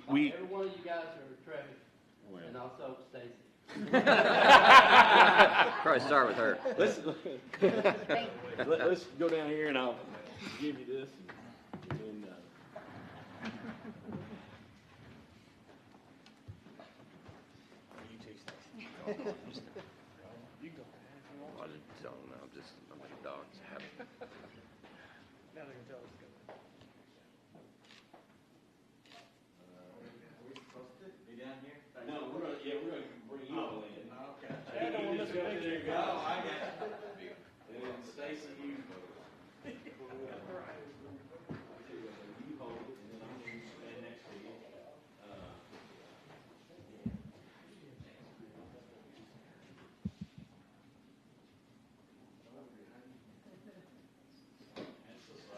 Speaker 17: one of you guys are terrific,
Speaker 1: Well.
Speaker 17: and also Stacy.
Speaker 16: Probably start with her.
Speaker 1: Let's go down here and I'll give you this. And,
Speaker 10: You too, Stacy.
Speaker 16: I don't know. I'm like a dog.
Speaker 14: Now they can tell us.
Speaker 10: Be down here?
Speaker 1: no, we're gonna bring you all in.
Speaker 10: Okay.
Speaker 1: I don't want to go there and go.
Speaker 10: Oh, I got you.
Speaker 1: And then Stacy, you hold it, and then I'm going to stand next to you.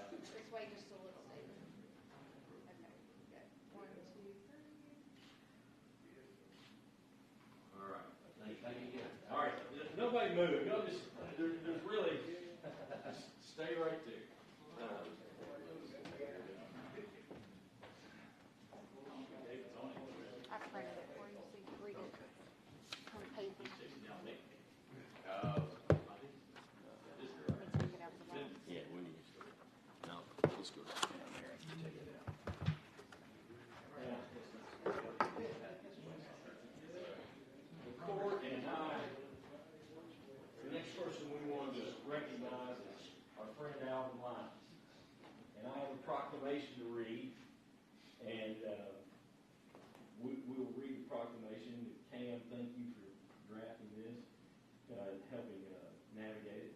Speaker 4: This way, just a little bit. Okay, good. 1, 2, 3.
Speaker 1: All right. Thank you again. All right. Nobody move. Y'all just, there's really, just stay right there.
Speaker 4: I printed it for you, so you can read it on paper. Let me take it out of the box.
Speaker 1: Yeah, we need to. No, let's go down there and take it out. The court and the next person we want to recognize is our friend Alvin Lyons. And I have a proclamation to read, and we will read the proclamation. Cam, thank you for drafting this, helping navigate it.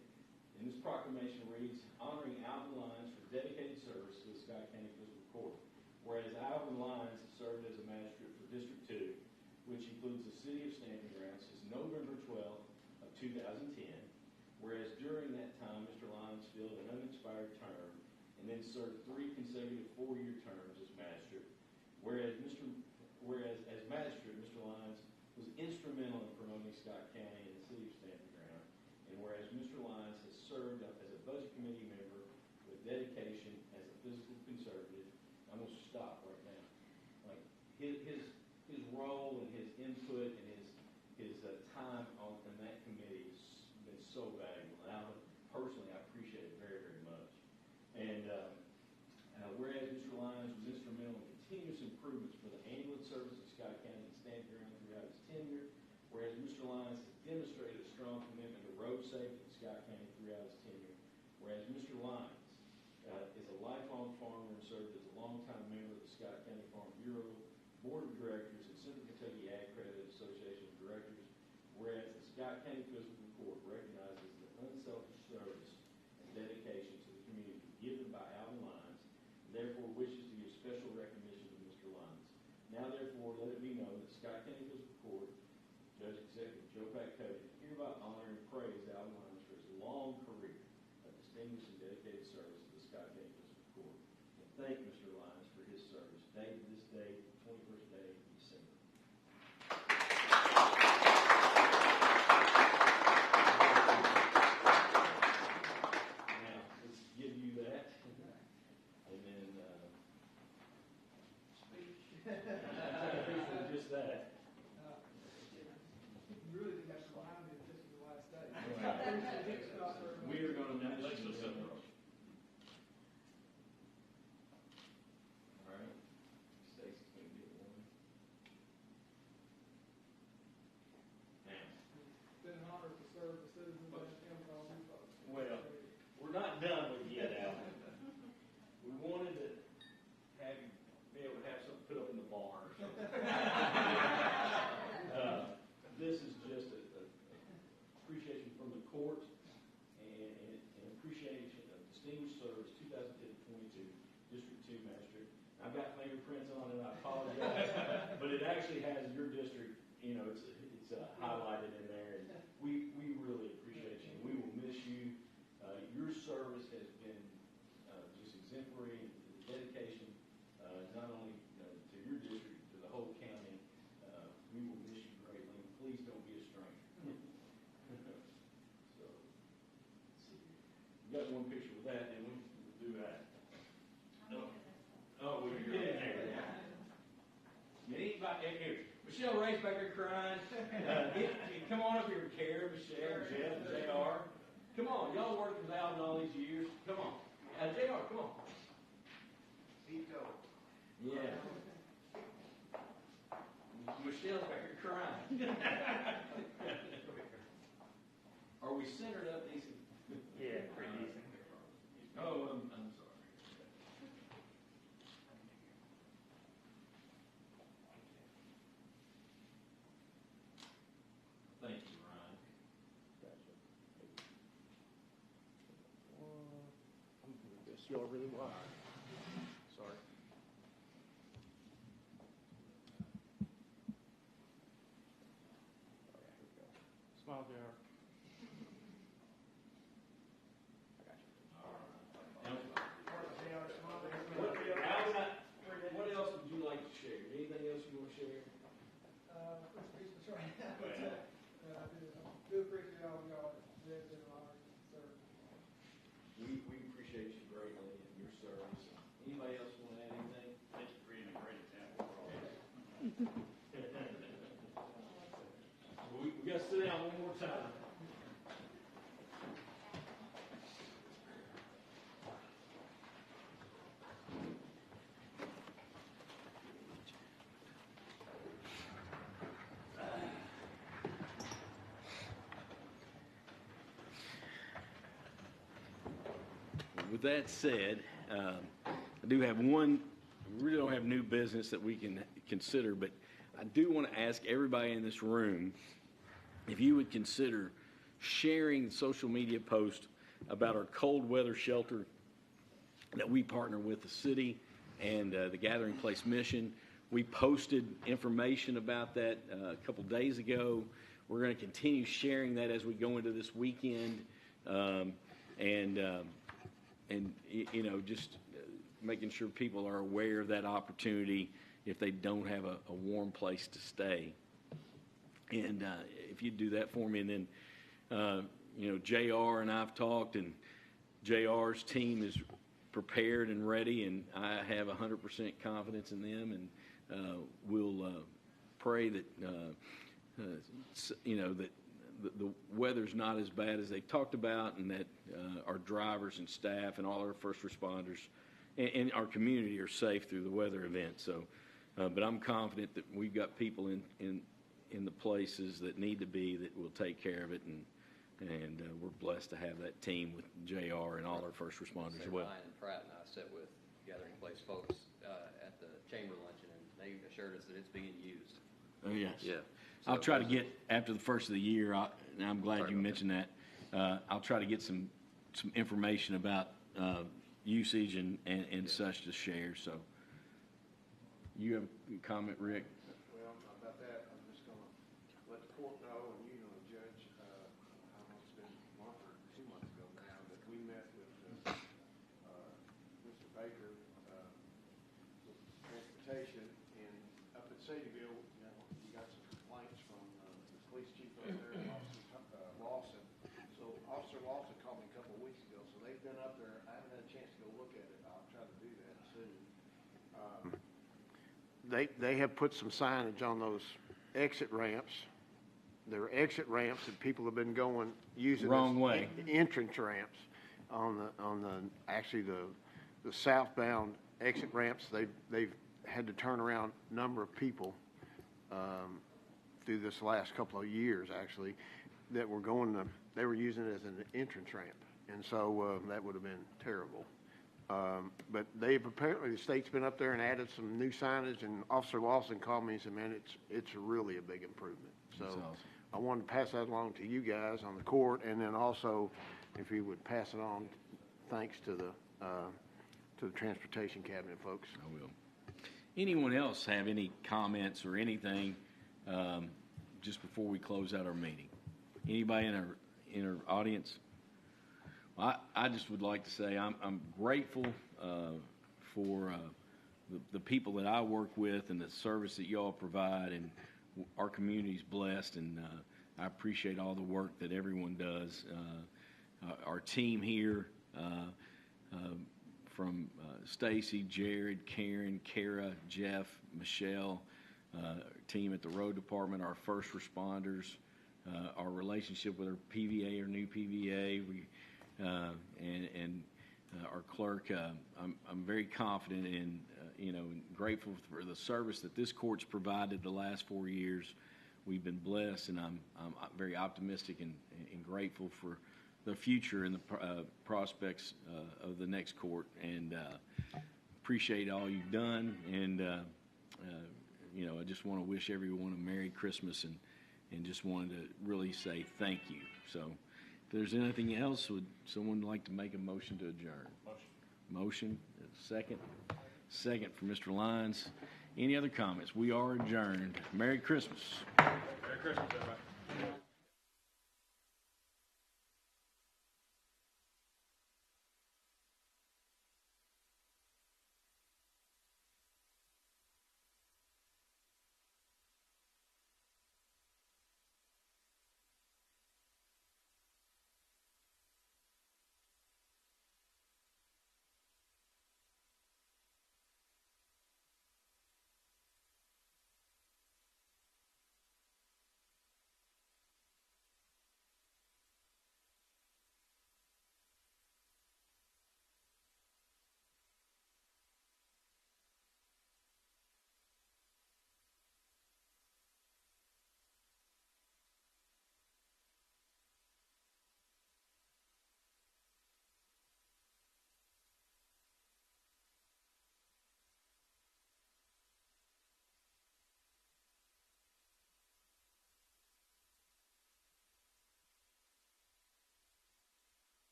Speaker 1: And this proclamation reads, honoring Alvin Lyons for dedicated service to the Scott County Fiscal Court. Whereas Alvin Lyons has served as a magistrate for District 2, which includes the city of Stamping Ground, since November 12th of 2010. Whereas during that time, Mr. Lyons filled an unexpired term and then served 3 consecutive 4-year terms as magistrate. Whereas as magistrate, Mr. Lyons was instrumental in promoting Scott County and the city of Stamping Ground. And whereas Mr. Lyons has served as a budget committee member with dedication as a fiscal conservative, I'm going to stop right now. Like his role and his input and his time in that committee has been so valuable. And personally, I appreciate it very, very much. And whereas Mr. Lyons was instrumental in continuous improvements for the ambulance service of Scott County and Stamping Ground throughout his tenure, whereas Mr. Lyons has demonstrated a strong commitment to road safety in Scott County throughout his tenure, whereas Mr. Lyons is a lifelong farmer and served as a longtime member of the Scott County Farm Bureau, Board of Directors, and Central Kentucky Ag Credit Association of Directors, whereas the Scott County Fiscal Court recognizes the unselfish service and dedication to the community given by Alvin Lyons, and therefore wishes to give special recognition to Mr. Lyons. Now therefore, let it be known that Scott County Fiscal Court Judge Executive Joe Cody hereby honor and praise Alvin Lyons for his long career of distinguished and dedicated service to the Scott County Fiscal Court, and thank Mr. Lyons for his service, dated this day, the 21st day of December. Now, let's give you that, and then speech. Just that.
Speaker 13: You really didn't have to remind me that this was the last day.
Speaker 1: We are going to mention them. All right. Stacy's going to get one. Now.
Speaker 13: It's been an honor to serve the citizens of Amazon.
Speaker 1: Well, I've got fingerprints on it, I apologize. But it actually has your district, you know, it's highlighted in there. And we really appreciate you. We will miss you. Your service has been just exemplary, the dedication, not only to your district, to the whole county. We will miss you greatly. Please don't be a stranger. So, let's see. We got one picture with that, and we'll do that. Oh, well, you get in there. Anybody, here, Michelle Ray's back there crying. Come on up here, Kara, Michelle, Jeff, JR. Come on, y'all worked with Al all these years. Come on. JR, come on. Yeah. Michelle's back here crying. Are we centered up decent?
Speaker 3: Yeah, pretty decent.
Speaker 1: Oh, I'm sorry. Thank you, Ryan.
Speaker 14: This y'all really wide. Sorry. Smile, JR.
Speaker 1: What else would you like to share? Anything else you want to share?
Speaker 13: Do appreciate all y'all. It's been an honor, sir.
Speaker 1: We appreciate you greatly and your service. Anybody else want to add anything?
Speaker 11: Thank you for being a great example for all of us.
Speaker 1: We got to sit down one more time. With that said, I do have one, we really don't have new business that we can consider, but I do want to ask everybody in this room if you would consider sharing social media posts about our cold weather shelter that we partner with the city and the Gathering Place Mission. We posted information about that a couple days ago. We're going to continue sharing that as we go into this weekend. And you know, just making sure people are aware of that opportunity if they don't have a warm place to stay. And if you do that for me, and then, you know, JR and I've talked, and JR's team is prepared and ready, and I have 100% confidence in them, and we'll pray that, you know, that the weather's not as bad as they talked about, and that our drivers and staff and all our first responders and our community are safe through the weather event. So, but I'm confident that we've got people in the places that need to be that will take care of it, and we're blessed to have that team with JR and all our first responders as well.
Speaker 16: Ryan and Pratt and I sat with Gathering Place folks at the chamber luncheon, and they assured us that it's being used.
Speaker 1: Oh, yes.
Speaker 16: Yeah.
Speaker 1: I'll try to get, after the first of the year, and I'm glad you mentioned that, I'll try to get some information about usage and such to share. So, you have a comment, Rick?
Speaker 2: Well, about that, I'm just going to let the court know, and you know, Judge, I don't know, it's been a month or 2 months ago now, that we met with Mr. Baker, with transportation, and up at Sadyville, you know, we got some complaints from the police chief up there, Officer Lawson. So Officer Lawson called me a couple of weeks ago, so they've been up there. I haven't had a chance to go look at it. I'll try to do that soon. They have put some signage on those exit ramps. There are exit ramps that people have been using
Speaker 1: Wrong
Speaker 2: as
Speaker 1: way.
Speaker 2: entrance ramps on the southbound exit ramps. They've had to turn around a number of people through this last couple of years, actually, that were they were using it as an entrance ramp, and so that would have been terrible. But apparently the state's been up there and added some new signage, and Officer Lawson called me and said, man, it's really a big improvement. So
Speaker 1: That's awesome.
Speaker 2: I wanted to pass that along to you guys on the court, and then also if you would pass it on, thanks to the Transportation Cabinet folks.
Speaker 1: I will. anyone else have any comments or anything just before we close out our meeting? Anybody in our audience? Well, I just would like to say I'm grateful for the people that I work with and the service that y'all provide, and our community's blessed, and I appreciate all the work that everyone does. Our team here, from Stacy, Jared, Karen, Kara, Jeff, Michelle, team at the road department, our first responders, our relationship with our PVA or new PVA, and our clerk. I'm very confident and grateful for the service that this court's provided the last 4 years. We've been blessed, and I'm very optimistic and grateful for the future and the prospects of the next court, and appreciate all you've done. And I just want to wish everyone a Merry Christmas, and just wanted to really say thank you. So, if there's anything else, would someone like to make a motion to adjourn? Motion. Second. Second for Mr. Lyons. Any other comments? We are adjourned. Merry Christmas.
Speaker 11: Merry Christmas, everybody.